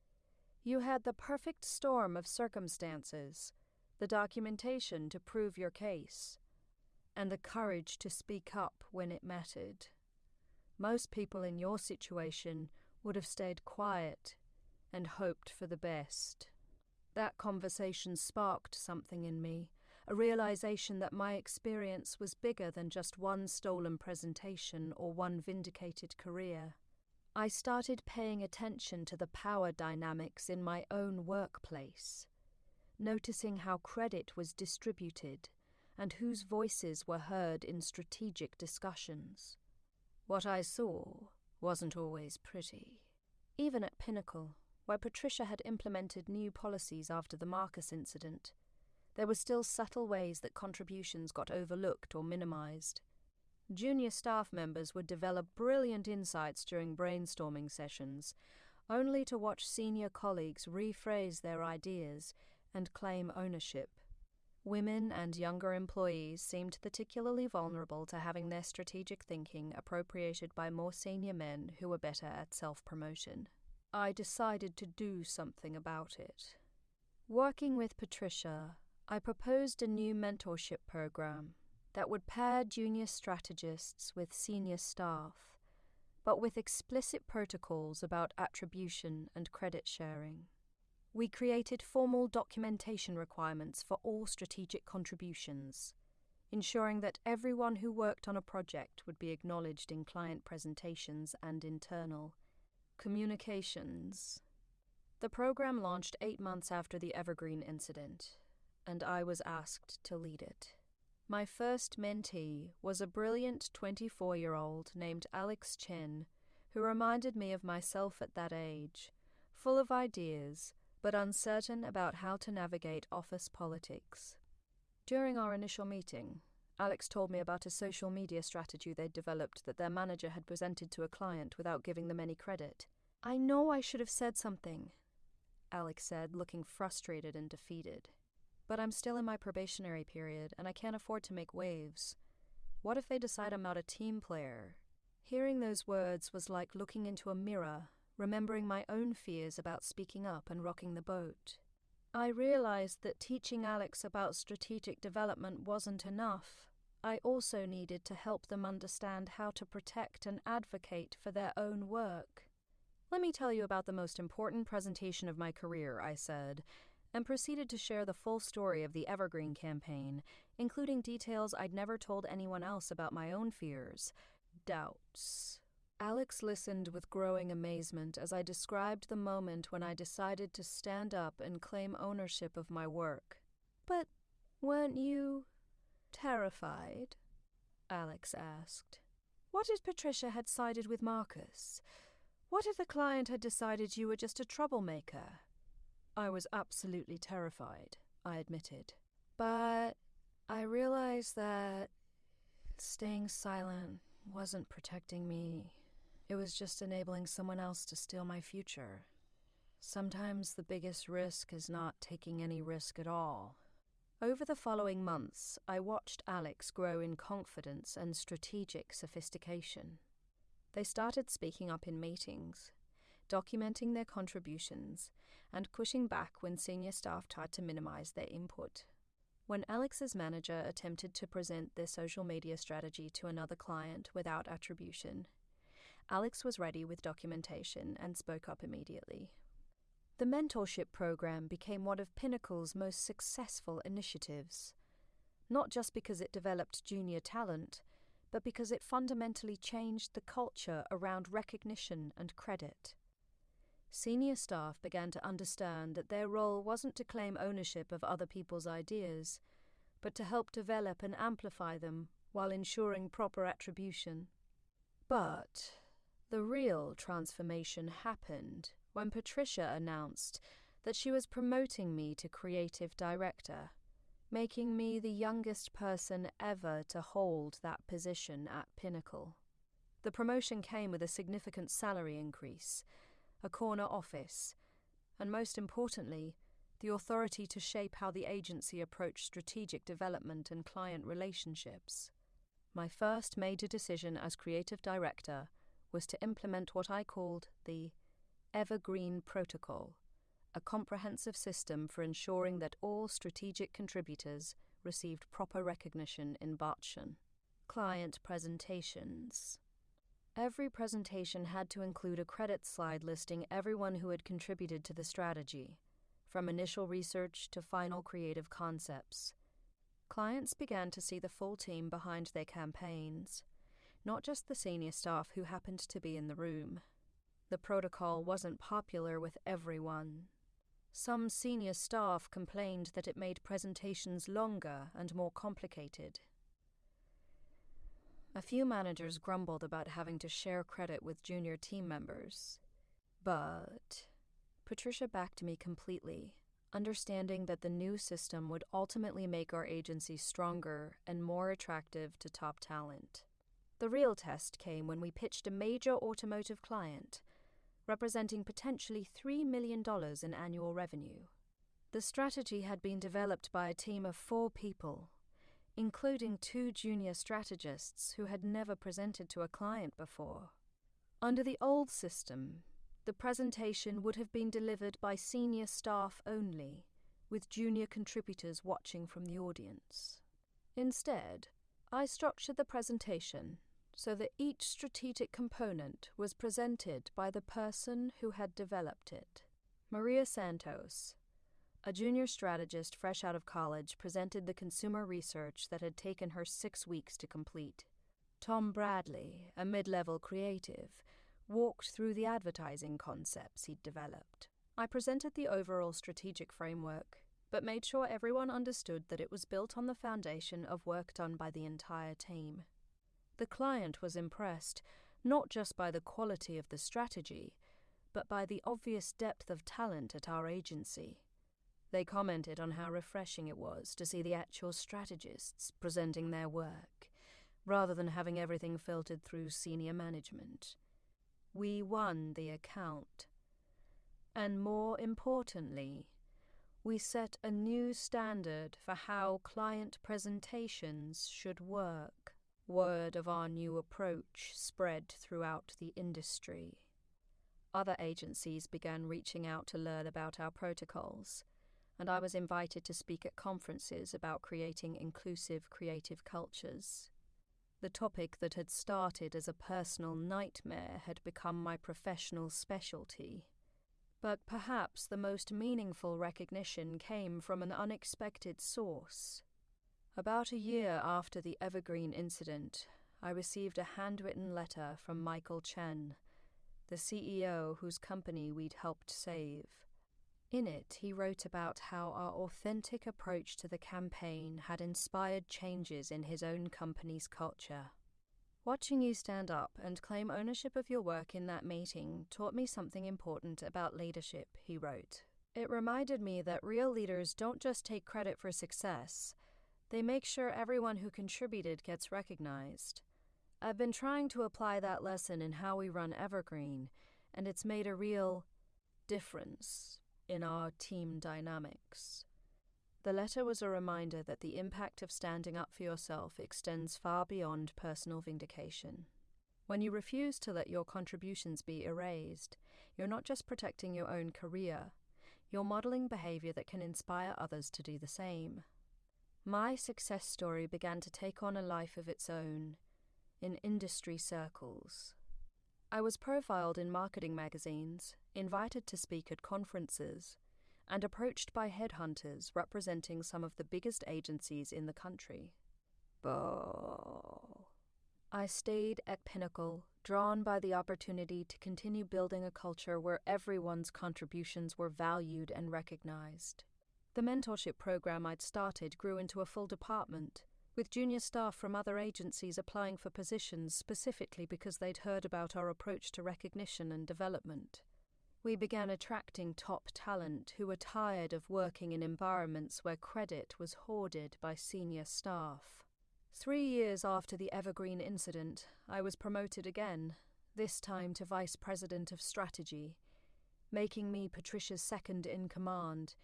You had the perfect storm of circumstances, the documentation to prove your case, and the courage to speak up when it mattered. Most people in your situation would have stayed quiet and hoped for the best." That conversation sparked something in me, a realization that my experience was bigger than just one stolen presentation or one vindicated career. I started paying attention to the power dynamics in my own workplace, noticing how credit was distributed and whose voices were heard in strategic discussions. What I saw wasn't always pretty. Even at Pinnacle, where Patricia had implemented new policies after the Marcus incident, there were still subtle ways that contributions got overlooked or minimized. Junior staff members would develop brilliant insights during brainstorming sessions, only to watch senior colleagues rephrase their ideas and claim ownership. Women and younger employees seemed particularly vulnerable to having their strategic thinking appropriated by more senior men who were better at self-promotion. I decided to do something about it. Working with Patricia, I proposed a new mentorship program that would pair junior strategists with senior staff, but with explicit protocols about attribution and credit sharing. We created formal documentation requirements for all strategic contributions, ensuring that everyone who worked on a project would be acknowledged in client presentations and internal communications. The program launched 8 months after the Evergreen incident, and I was asked to lead it. My first mentee was a brilliant 24-year-old named Alex Chen, who reminded me of myself at that age, full of ideas, but uncertain about how to navigate office politics. During our initial meeting, Alex told me about a social media strategy they'd developed that their manager had presented to a client without giving them any credit. "I know I should have said something," Alex said, looking frustrated and defeated. But I'm still in my probationary period, and I can't afford to make waves. What if they decide I'm not a team player? Hearing those words was like looking into a mirror, remembering my own fears about speaking up and rocking the boat. I realized that teaching Alex about strategic development wasn't enough. I also needed to help them understand how to protect and advocate for their own work. Let me tell you about the most important presentation of my career, I said, and proceeded to share the full story of the Evergreen campaign, including details I'd never told anyone else about my own fears, doubts. Alex listened with growing amazement as I described the moment when I decided to stand up and claim ownership of my work. But weren't you terrified? Alex asked. What if Patricia had sided with Marcus? What if the client had decided you were just a troublemaker? I was absolutely terrified, I admitted. But I realized that staying silent wasn't protecting me. It was just enabling someone else to steal my future. Sometimes the biggest risk is not taking any risk at all. Over the following months, I watched Alex grow in confidence and strategic sophistication. They started speaking up in meetings, documenting their contributions, and pushing back when senior staff tried to minimize their input. When Alex's manager attempted to present their social media strategy to another client without attribution, Alex was ready with documentation and spoke up immediately. The mentorship program became one of Pinnacle's most successful initiatives, not just because it developed junior talent, but because it fundamentally changed the culture around recognition and credit. Senior staff began to understand that their role wasn't to claim ownership of other people's ideas, but to help develop and amplify them while ensuring proper attribution. But the real transformation happened when Patricia announced that she was promoting me to creative director, making me the youngest person ever to hold that position at Pinnacle. The promotion came with a significant salary increase, a corner office, and most importantly, the authority to shape how the agency approached strategic development and client relationships. My first major decision as creative director was to implement what I called the Evergreen Protocol, a comprehensive system for ensuring that all strategic contributors received proper recognition in Botchan. Client presentations. Every presentation had to include a credit slide listing everyone who had contributed to the strategy, from initial research to final creative concepts. Clients began to see the full team behind their campaigns, not just the senior staff who happened to be in the room. The protocol wasn't popular with everyone. Some senior staff complained that it made presentations longer and more complicated. A few managers grumbled about having to share credit with junior team members. But Patricia backed me completely, understanding that the new system would ultimately make our agency stronger and more attractive to top talent. The real test came when we pitched a major automotive client, representing potentially $3 million in annual revenue. The strategy had been developed by a team of 4 people, including 2 junior strategists who had never presented to a client before. Under the old system, the presentation would have been delivered by senior staff only, with junior contributors watching from the audience. Instead, I structured the presentation so that each strategic component was presented by the person who had developed it. Maria Santos, a junior strategist fresh out of college, presented the consumer research that had taken her 6 weeks to complete. Tom Bradley, a mid-level creative, walked through the advertising concepts he'd developed. I presented the overall strategic framework, but made sure everyone understood that it was built on the foundation of work done by the entire team. The client was impressed, not just by the quality of the strategy, but by the obvious depth of talent at our agency. They commented on how refreshing it was to see the actual strategists presenting their work, rather than having everything filtered through senior management. We won the account. And more importantly, we set a new standard for how client presentations should work. Word of our new approach spread throughout the industry. Other agencies began reaching out to learn about our protocols, and I was invited to speak at conferences about creating inclusive creative cultures. The topic that had started as a personal nightmare had become my professional specialty. But perhaps the most meaningful recognition came from an unexpected source. About a year after the Evergreen incident, I received a handwritten letter from Michael Chen, the CEO whose company we'd helped save. In it, he wrote about how our authentic approach to the campaign had inspired changes in his own company's culture. Watching you stand up and claim ownership of your work in that meeting taught me something important about leadership, he wrote. It reminded me that real leaders don't just take credit for success, they make sure everyone who contributed gets recognized. I've been trying to apply that lesson in how we run Evergreen, and it's made a real difference in our team dynamics. The letter was a reminder that the impact of standing up for yourself extends far beyond personal vindication. When you refuse to let your contributions be erased, you're not just protecting your own career, you're modeling behavior that can inspire others to do the same. My success story began to take on a life of its own in industry circles. I was profiled in marketing magazines, invited to speak at conferences, and approached by headhunters representing some of the biggest agencies in the country. I stayed at Pinnacle, drawn by the opportunity to continue building a culture where everyone's contributions were valued and recognized. The mentorship program I'd started grew into a full department, with junior staff from other agencies applying for positions specifically because they'd heard about our approach to recognition and development. We began attracting top talent who were tired of working in environments where credit was hoarded by senior staff. 3 years after the Evergreen incident, I was promoted again, this time to Vice President of Strategy, making me Patricia's second in command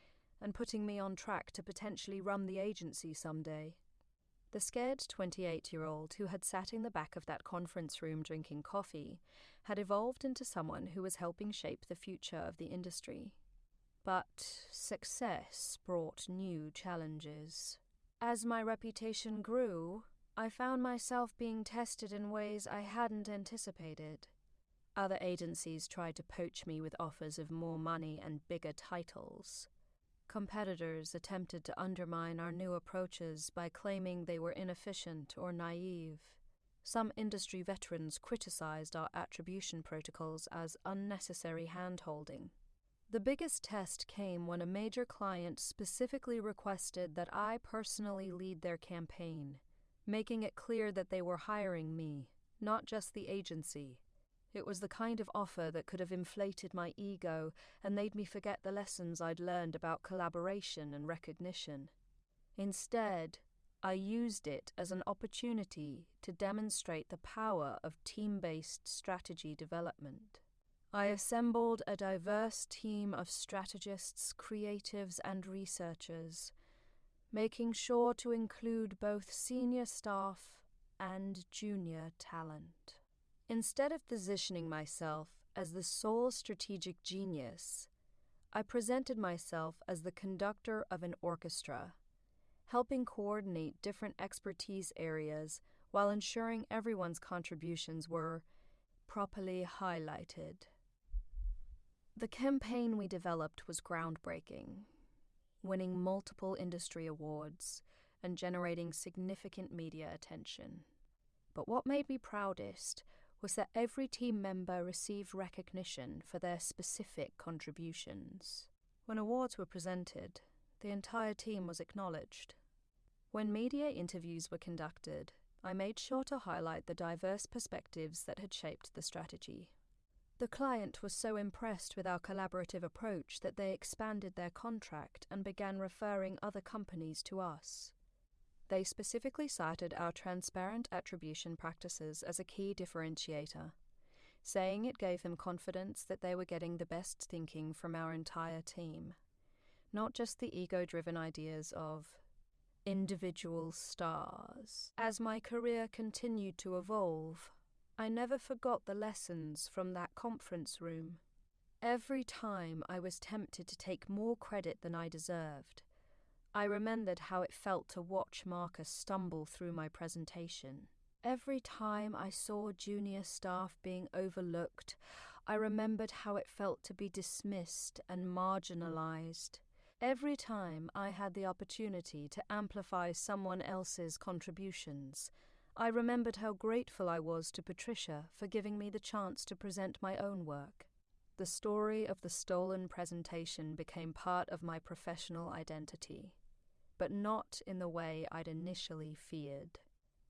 and putting me on track to potentially run the agency someday. The scared 28-year-old who had sat in the back of that conference room drinking coffee had evolved into someone who was helping shape the future of the industry. But success brought new challenges. As my reputation grew, I found myself being tested in ways I hadn't anticipated. Other agencies tried to poach me with offers of more money and bigger titles. Competitors attempted to undermine our new approaches by claiming they were inefficient or naive. Some industry veterans criticized our attribution protocols as unnecessary hand-holding. The biggest test came when a major client specifically requested that I personally lead their campaign, making it clear that they were hiring me, not just the agency. It was the kind of offer that could have inflated my ego and made me forget the lessons I'd learned about collaboration and recognition. Instead, I used it as an opportunity to demonstrate the power of team-based strategy development. I assembled a diverse team of strategists, creatives, and researchers, making sure to include both senior staff and junior talent. Instead of positioning myself as the sole strategic genius, I presented myself as the conductor of an orchestra, helping coordinate different expertise areas while ensuring everyone's contributions were properly highlighted. The campaign we developed was groundbreaking, winning multiple industry awards and generating significant media attention. But what made me proudest was that every team member received recognition for their specific contributions. When awards were presented, the entire team was acknowledged. When media interviews were conducted, I made sure to highlight the diverse perspectives that had shaped the strategy. The client was so impressed with our collaborative approach that they expanded their contract and began referring other companies to us. They specifically cited our transparent attribution practices as a key differentiator, saying it gave them confidence that they were getting the best thinking from our entire team, not just the ego-driven ideas of individual stars. As my career continued to evolve, I never forgot the lessons from that conference room. Every time I was tempted to take more credit than I deserved, I remembered how it felt to watch Marcus stumble through my presentation. Every time I saw junior staff being overlooked, I remembered how it felt to be dismissed and marginalized. Every time I had the opportunity to amplify someone else's contributions, I remembered how grateful I was to Patricia for giving me the chance to present my own work. The story of the stolen presentation became part of my professional identity, but not in the way I'd initially feared.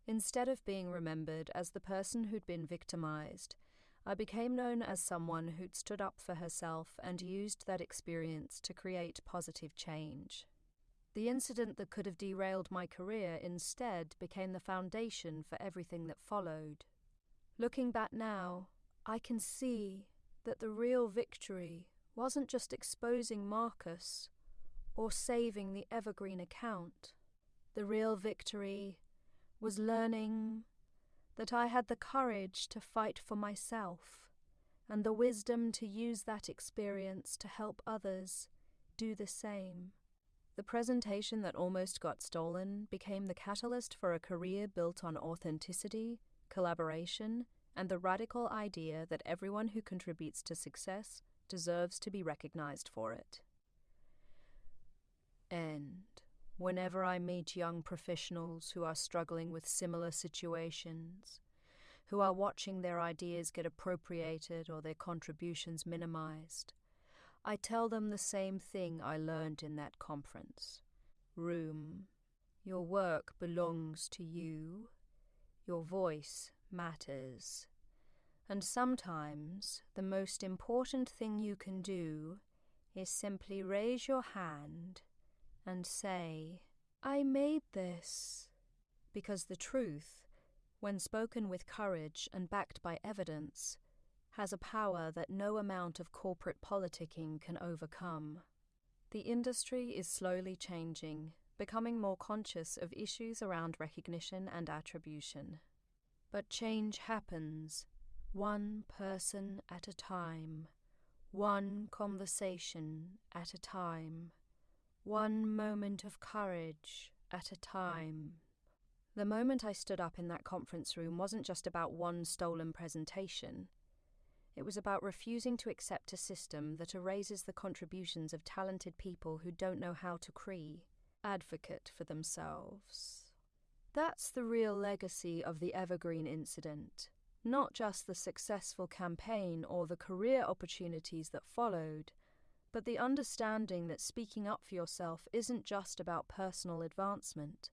Instead of being remembered as the person who'd been victimized, I became known as someone who'd stood up for herself and used that experience to create positive change. The incident that could have derailed my career instead became the foundation for everything that followed. Looking back now, I can see that the real victory wasn't just exposing Marcus or saving the Evergreen account. The real victory was learning that I had the courage to fight for myself and the wisdom to use that experience to help others do the same. The presentation that almost got stolen became the catalyst for a career built on authenticity, collaboration, and the radical idea that everyone who contributes to success deserves to be recognized for it. And whenever I meet young professionals who are struggling with similar situations, who are watching their ideas get appropriated or their contributions minimized, I tell them the same thing I learned in that conference. Room, your work belongs to you. Your voice matters. And sometimes the most important thing you can do is simply raise your hand and say, I made this. Because the truth, when spoken with courage and backed by evidence, has a power that no amount of corporate politicking can overcome. The industry is slowly changing, becoming more conscious of issues around recognition and attribution. But change happens, one person at a time, one conversation at a time, one moment of courage at a time. The moment I stood up in that conference room wasn't just about one stolen presentation. It was about refusing to accept a system that erases the contributions of talented people who don't know how to advocate for themselves. That's the real legacy of the Evergreen incident, not just the successful campaign or the career opportunities that followed, but the understanding that speaking up for yourself isn't just about personal advancement.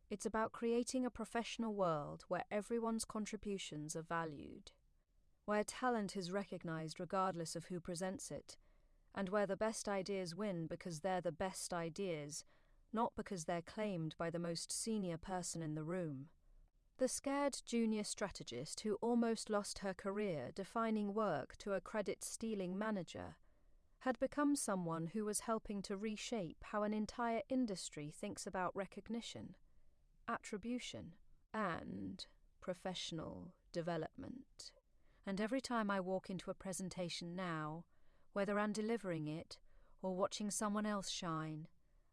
It's about creating a professional world where everyone's contributions are valued, where talent is recognized regardless of who presents it, and where the best ideas win because they're the best ideas, not because they're claimed by the most senior person in the room. The scared junior strategist who almost lost her career defining work to a credit-stealing manager had become someone who was helping to reshape how an entire industry thinks about recognition, attribution, and professional development. And every time I walk into a presentation now, whether I'm delivering it or watching someone else shine,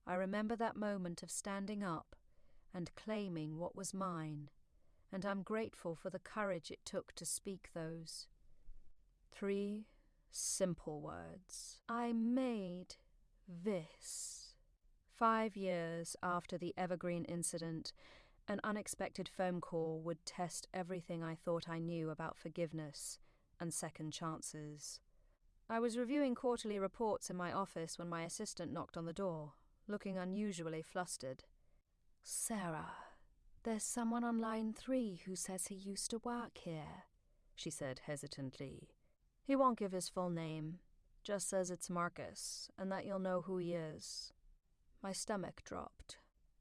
I remember that moment of standing up and claiming what was mine, and I'm grateful for the courage it took to speak those 3 simple words. I made this. 5 years after the Evergreen incident, an unexpected phone call would test everything I thought I knew about forgiveness and second chances. I was reviewing quarterly reports in my office when my assistant knocked on the door, looking unusually flustered. Sarah, there's someone on line 3 who says he used to work here, she said hesitantly. He won't give his full name, just says it's Marcus, and that you'll know who he is. My stomach dropped.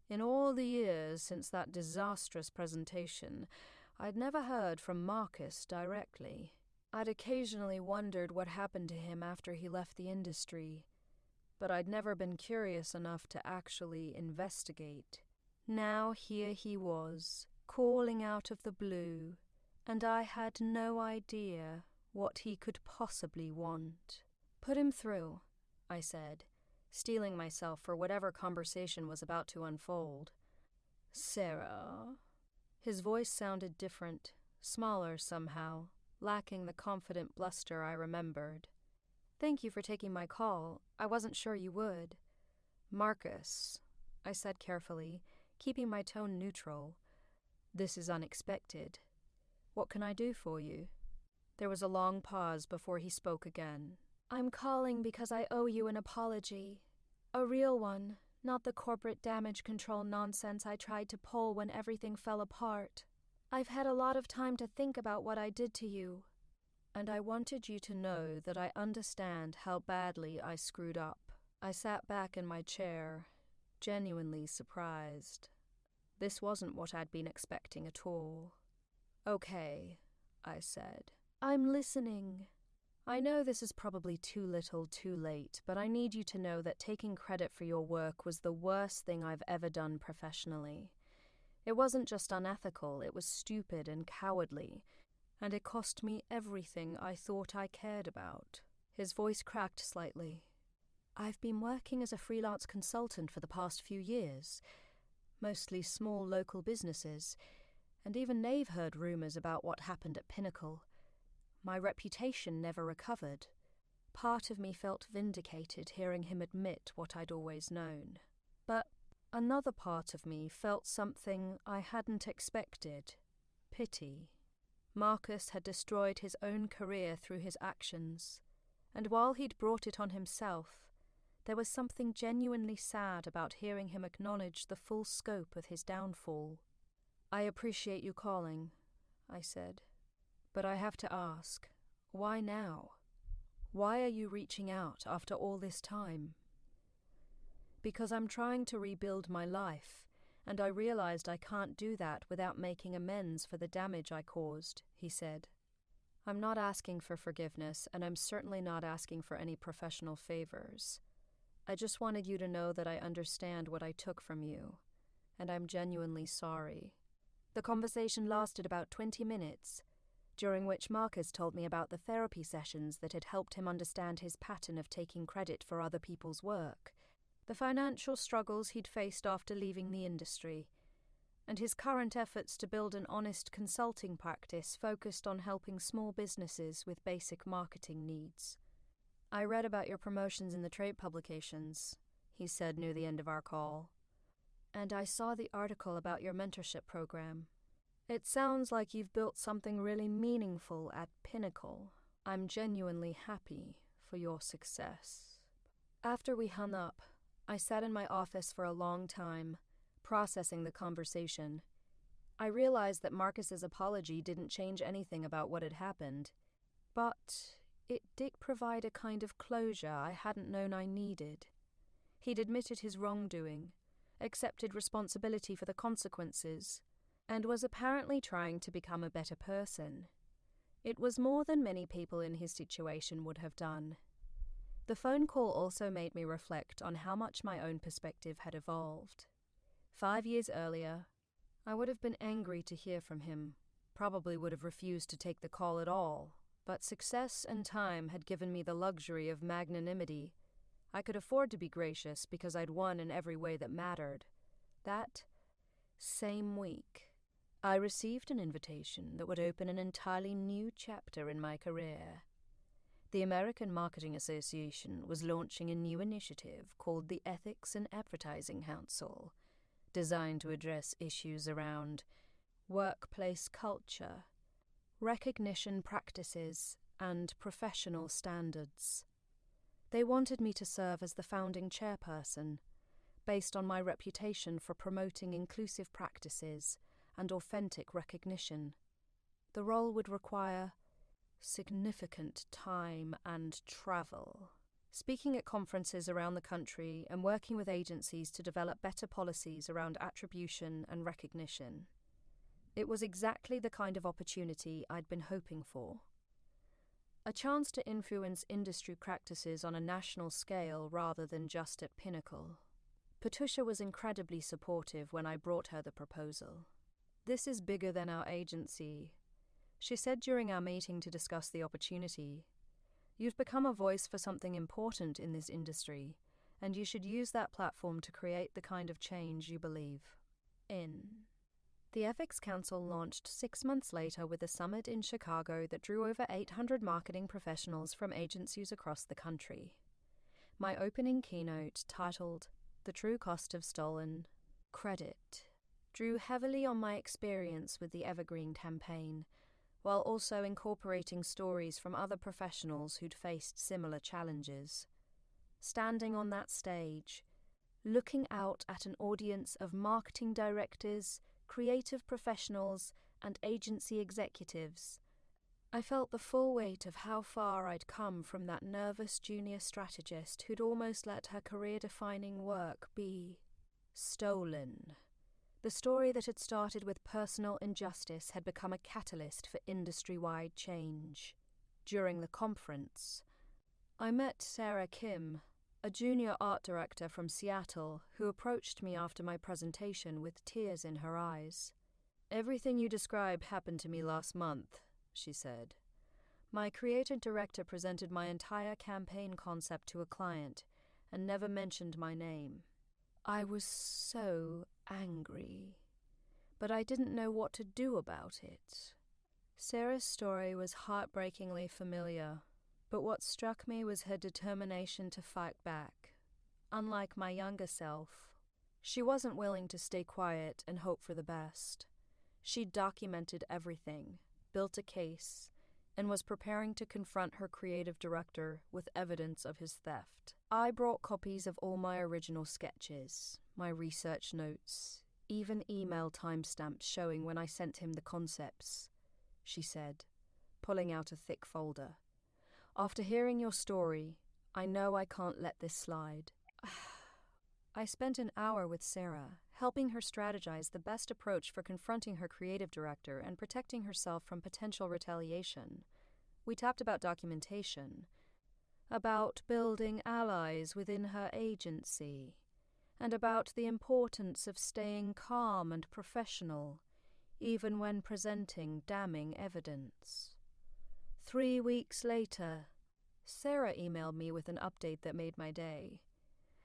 In all the years since that disastrous presentation, I'd never heard from Marcus directly. I'd occasionally wondered what happened to him after he left the industry, but I'd never been curious enough to actually investigate. Now here he was, calling out of the blue, and I had no idea what he could possibly want. "Put him through," I said, steeling myself for whatever conversation was about to unfold. "Sarah." His voice sounded different, smaller somehow, lacking the confident bluster I remembered. "Thank you for taking my call. I wasn't sure you would." "Marcus," I said carefully, keeping my tone neutral. "This is unexpected. What can I do for you?" There was a long pause before he spoke again. "I'm calling because I owe you an apology. A real one, not the corporate damage control nonsense I tried to pull when everything fell apart. I've had a lot of time to think about what I did to you, and I wanted you to know that I understand how badly I screwed up." I sat back in my chair, genuinely surprised. This wasn't what I'd been expecting at all. "Okay," I said. "I'm listening." "I know this is probably too little too late, but I need you to know that taking credit for your work was the worst thing I've ever done professionally. It wasn't just unethical, it was stupid and cowardly, and it cost me everything I thought I cared about." His voice cracked slightly. "I've been working as a freelance consultant for the past few years, mostly small local businesses, and even they've heard rumors about what happened at Pinnacle. My reputation never recovered. Part of me felt vindicated hearing him admit what I'd always known. But another part of me felt something I hadn't expected: pity. Marcus had destroyed his own career through his actions, and while he'd brought it on himself, there was something genuinely sad about hearing him acknowledge the full scope of his downfall. "I appreciate you calling," I said. "But I have to ask, why now? Why are you reaching out after all this time?" "Because I'm trying to rebuild my life, and I realized I can't do that without making amends for the damage I caused," he said. "I'm not asking for forgiveness, and I'm certainly not asking for any professional favors. I just wanted you to know that I understand what I took from you, and I'm genuinely sorry." The conversation lasted about 20 minutes, during which Marcus told me about the therapy sessions that had helped him understand his pattern of taking credit for other people's work, the financial struggles he'd faced after leaving the industry, and his current efforts to build an honest consulting practice focused on helping small businesses with basic marketing needs. "I read about your promotions in the trade publications," he said near the end of our call. "And I saw the article about your mentorship program. It sounds like you've built something really meaningful at Pinnacle. I'm genuinely happy for your success." After we hung up, I sat in my office for a long time, processing the conversation. I realized that Marcus's apology didn't change anything about what had happened, but it did provide a kind of closure I hadn't known I needed. He'd admitted his wrongdoing, accepted responsibility for the consequences, and was apparently trying to become a better person. It was more than many people in his situation would have done. The phone call also made me reflect on how much my own perspective had evolved. 5 years earlier, I would have been angry to hear from him, probably would have refused to take the call at all, but success and time had given me the luxury of magnanimity. I could afford to be gracious because I'd won in every way that mattered. That same week, I received an invitation that would open an entirely new chapter in my career. The American Marketing Association was launching a new initiative called the Ethics in Advertising Council, designed to address issues around workplace culture, recognition practices, and professional standards. They wanted me to serve as the founding chairperson, based on my reputation for promoting inclusive practices and authentic recognition. The role would require significant time and travel, speaking at conferences around the country and working with agencies to develop better policies around attribution and recognition. It was exactly the kind of opportunity I'd been hoping for. a chance to influence industry practices on a national scale rather than just at Pinnacle. Patricia was incredibly supportive when I brought her the proposal. "This is bigger than our agency," she said during our meeting to discuss the opportunity. "You've become a voice for something important in this industry, and you should use that platform to create the kind of change you believe in." The Ethics Council launched 6 months later with a summit in Chicago that drew over 800 marketing professionals from agencies across the country. My opening keynote, titled "The True Cost of Stolen Credit," drew heavily on my experience with the Evergreen campaign, while also incorporating stories from other professionals who'd faced similar challenges. Standing on that stage, looking out at an audience of marketing directors, creative professionals, and agency executives, I felt the full weight of how far I'd come from that nervous junior strategist who'd almost let her career-defining work be stolen. The story that had started with personal injustice had become a catalyst for industry-wide change. During the conference, I met Sarah Kim, a junior art director from Seattle, who approached me after my presentation with tears in her eyes. "Everything you describe happened to me last month," she said. "My creative director presented my entire campaign concept to a client and never mentioned my name. I was so angry, but I didn't know what to do about it." Sarah's story was heartbreakingly familiar, but what struck me was her determination to fight back. Unlike my younger self, she wasn't willing to stay quiet and hope for the best. She documented everything, built a case, and was preparing to confront her creative director with evidence of his theft. "I brought copies of all my original sketches, my research notes, even email timestamps showing when I sent him the concepts," she said, pulling out a thick folder. "After hearing your story, I know I can't let this slide." I spent an hour with Sarah, helping her strategize the best approach for confronting her creative director and protecting herself from potential retaliation. We talked about documentation, about building allies within her agency, and about the importance of staying calm and professional, even when presenting damning evidence. 3 weeks later, Sarah emailed me with an update that made my day.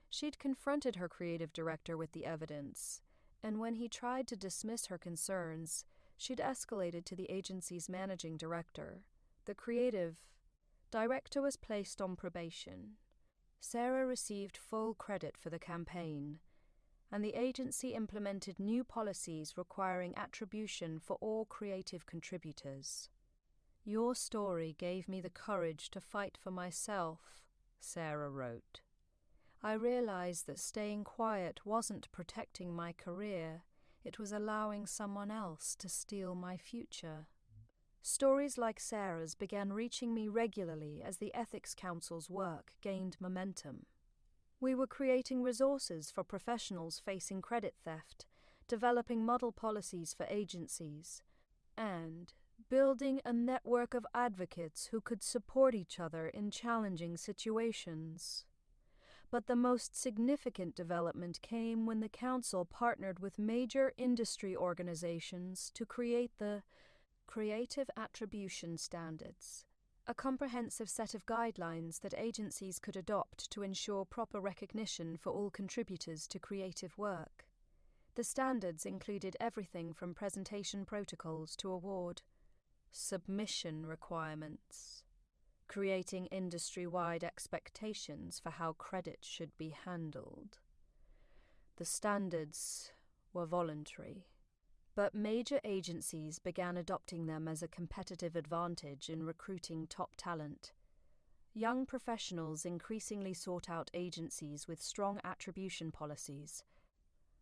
She'd confronted her creative director with the evidence, and when he tried to dismiss her concerns, she'd escalated to the agency's managing director. The creative director was placed on probation. Sarah received full credit for the campaign, and the agency implemented new policies requiring attribution for all creative contributors. "Your story gave me the courage to fight for myself," Sarah wrote. "I realized that staying quiet wasn't protecting my career, it was allowing someone else to steal my future." Stories like Sarah's began reaching me regularly as the Ethics Council's work gained momentum. We were creating resources for professionals facing credit theft, developing model policies for agencies, and building a network of advocates who could support each other in challenging situations. But the most significant development came when the Council partnered with major industry organizations to create the Creative Attribution Standards, a comprehensive set of guidelines that agencies could adopt to ensure proper recognition for all contributors to creative work. The standards included everything from presentation protocols to award submission requirements, creating industry-wide expectations for how credit should be handled. The standards were voluntary, but major agencies began adopting them as a competitive advantage in recruiting top talent. Young professionals increasingly sought out agencies with strong attribution policies,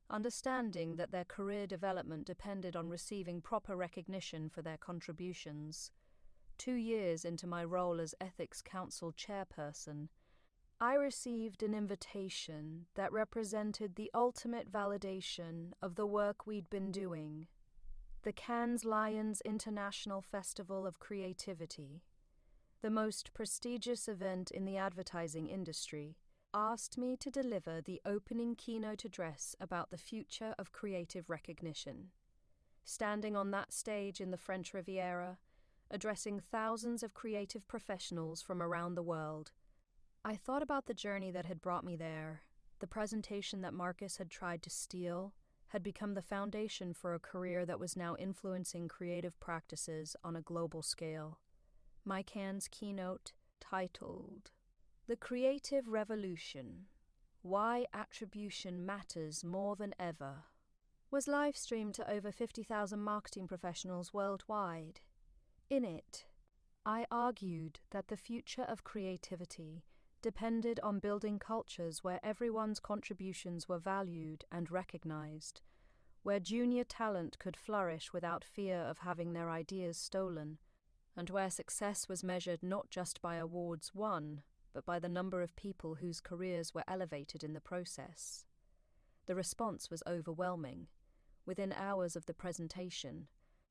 understanding that their career development depended on receiving proper recognition for their contributions. 2 years into my role as Ethics Council chairperson, I received an invitation that represented the ultimate validation of the work we'd been doing: the Cannes Lions International Festival of Creativity. the most prestigious event in the advertising industry, asked me to deliver the opening keynote address about the future of creative recognition. Standing on that stage in the French Riviera, addressing thousands of creative professionals from around the world, I thought about the journey that had brought me there. The presentation that Marcus had tried to steal had become the foundation for a career that was now influencing creative practices on a global scale. My Cannes keynote, titled "The Creative Revolution: Why Attribution Matters More Than Ever," was live-streamed to over 50,000 marketing professionals worldwide. In it, I argued that the future of creativity depended on building cultures where everyone's contributions were valued and recognized, where junior talent could flourish without fear of having their ideas stolen, and where success was measured not just by awards won, but by the number of people whose careers were elevated in the process. The response was overwhelming. Within hours of the presentation,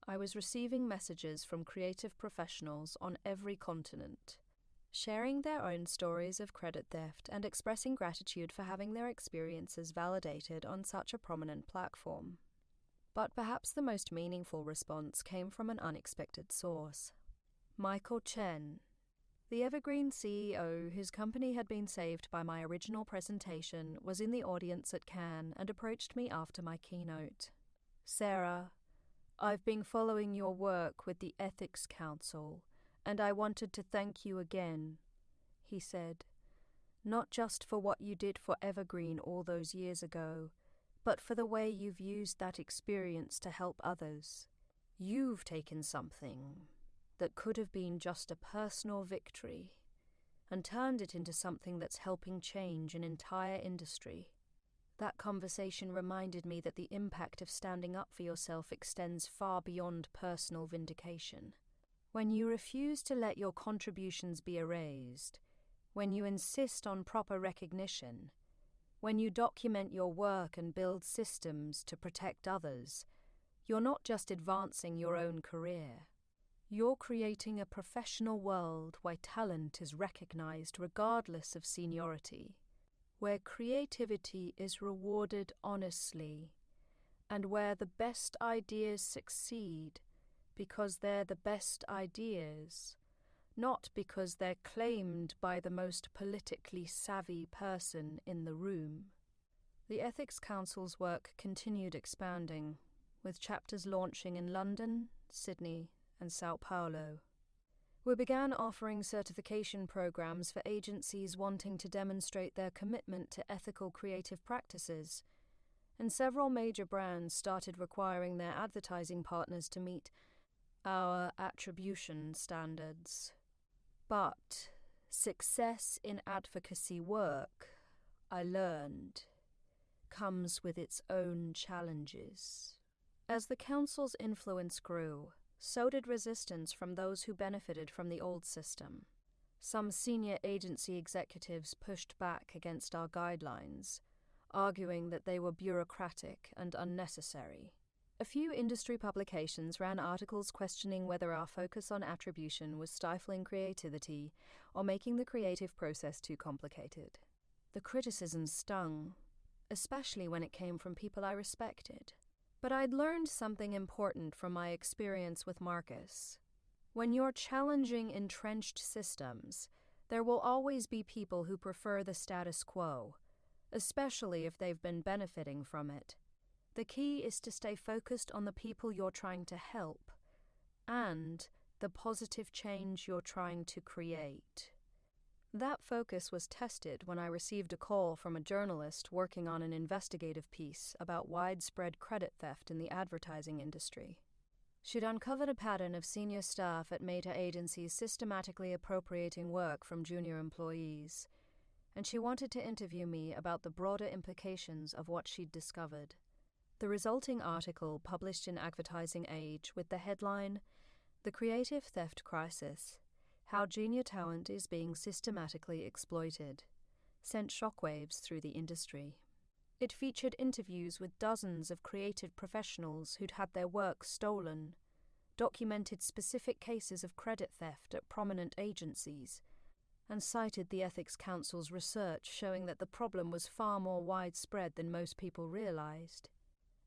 I was receiving messages from creative professionals on every continent, sharing their own stories of credit theft and expressing gratitude for having their experiences validated on such a prominent platform. But perhaps the most meaningful response came from an unexpected source. Michael Chen, the Evergreen CEO whose company had been saved by my original presentation, was in the audience at Cannes and approached me after my keynote. "Sarah, I've been following your work with the Ethics Council, and I wanted to thank you again," he said, "not just for what you did for Evergreen all those years ago, but for the way you've used that experience to help others. You've taken something that could have been just a personal victory and turned it into something that's helping change an entire industry." That conversation reminded me that the impact of standing up for yourself extends far beyond personal vindication. When you refuse to let your contributions be erased, when you insist on proper recognition, when you document your work and build systems to protect others, you're not just advancing your own career. You're creating a professional world where talent is recognized regardless of seniority, where creativity is rewarded honestly, and where the best ideas succeed because they're the best ideas, not because they're claimed by the most politically savvy person in the room. The Ethics Council's work continued expanding, with chapters launching in London, Sydney, and Sao Paulo. We began offering certification programs for agencies wanting to demonstrate their commitment to ethical creative practices, and several major brands started requiring their advertising partners to meet our attribution standards. But success in advocacy work, I learned, comes with its own challenges. As the council's influence grew, so did resistance from those who benefited from the old system. Some senior agency executives pushed back against our guidelines, arguing that they were bureaucratic and unnecessary. A few industry publications ran articles questioning whether our focus on attribution was stifling creativity or making the creative process too complicated. The criticism stung, especially when it came from people I respected. But I'd learned something important from my experience with Marcus. When you're challenging entrenched systems, there will always be people who prefer the status quo, especially if they've been benefiting from it. The key is to stay focused on the people you're trying to help and the positive change you're trying to create. That focus was tested when I received a call from a journalist working on an investigative piece about widespread credit theft in the advertising industry. She'd uncovered a pattern of senior staff at major agencies systematically appropriating work from junior employees, and she wanted to interview me about the broader implications of what she'd discovered. The resulting article, published in Advertising Age with the headline, "The Creative Theft Crisis: How Junior Talent is Being Systematically Exploited," sent shockwaves through the industry. It featured interviews with dozens of creative professionals who'd had their work stolen, documented specific cases of credit theft at prominent agencies, and cited the Ethics Council's research showing that the problem was far more widespread than most people realized.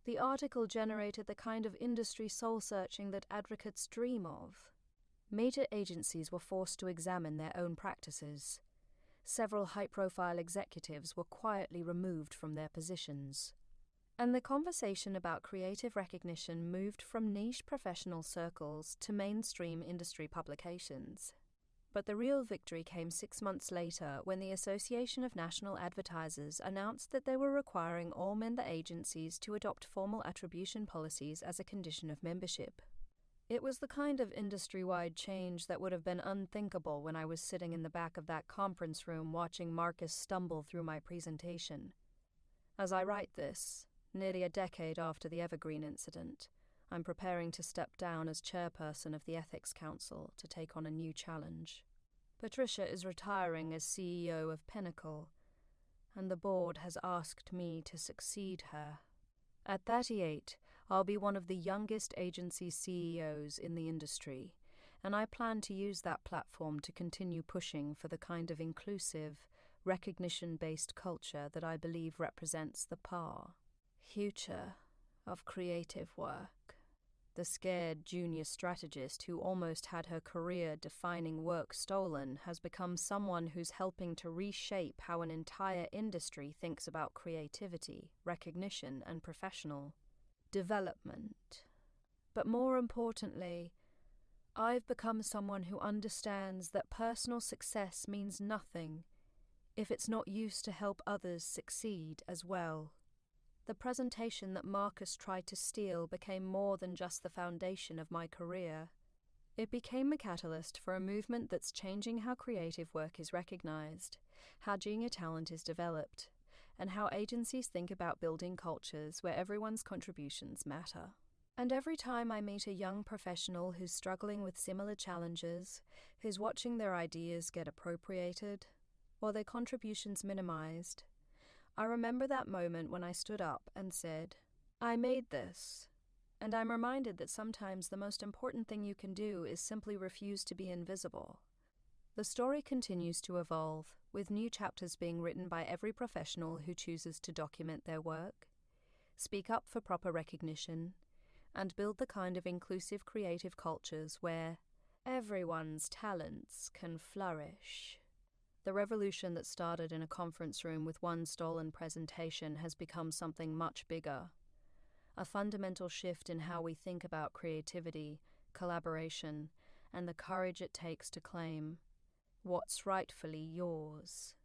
The article generated the kind of industry soul-searching that advocates dream of. Major agencies were forced to examine their own practices. Several high-profile executives were quietly removed from their positions. And the conversation about creative recognition moved from niche professional circles to mainstream industry publications. But the real victory came 6 months later when the Association of National Advertisers announced that they were requiring all member agencies to adopt formal attribution policies as a condition of membership. It was the kind of industry-wide change that would have been unthinkable when I was sitting in the back of that conference room watching Marcus stumble through my presentation. As I write this, nearly a decade after the Evergreen incident, I'm preparing to step down as chairperson of the Ethics Council to take on a new challenge. Patricia is retiring as CEO of Pinnacle, and the board has asked me to succeed her. At 38, I'll be one of the youngest agency CEOs in the industry, and I plan to use that platform to continue pushing for the kind of inclusive, recognition-based culture that I believe represents the future of creative work. The scared junior strategist who almost had her career-defining work stolen has become someone who's helping to reshape how an entire industry thinks about creativity, recognition, and professional development. But more importantly, I've become someone who understands that personal success means nothing if it's not used to help others succeed as well. The presentation that Marcus tried to steal became more than just the foundation of my career. It became a catalyst for a movement that's changing how creative work is recognized, how junior talent is developed, and how agencies think about building cultures where everyone's contributions matter. And every time I meet a young professional who's struggling with similar challenges, who's watching their ideas get appropriated, or their contributions minimized, I remember that moment when I stood up and said, I made this, and I'm reminded that sometimes the most important thing you can do is simply refuse to be invisible. The story continues to evolve, with new chapters being written by every professional who chooses to document their work, speak up for proper recognition, and build the kind of inclusive creative cultures where everyone's talents can flourish. The revolution that started in a conference room with one stolen presentation has become something much bigger. A fundamental shift in how we think about creativity, collaboration, and the courage it takes to claim what's rightfully yours.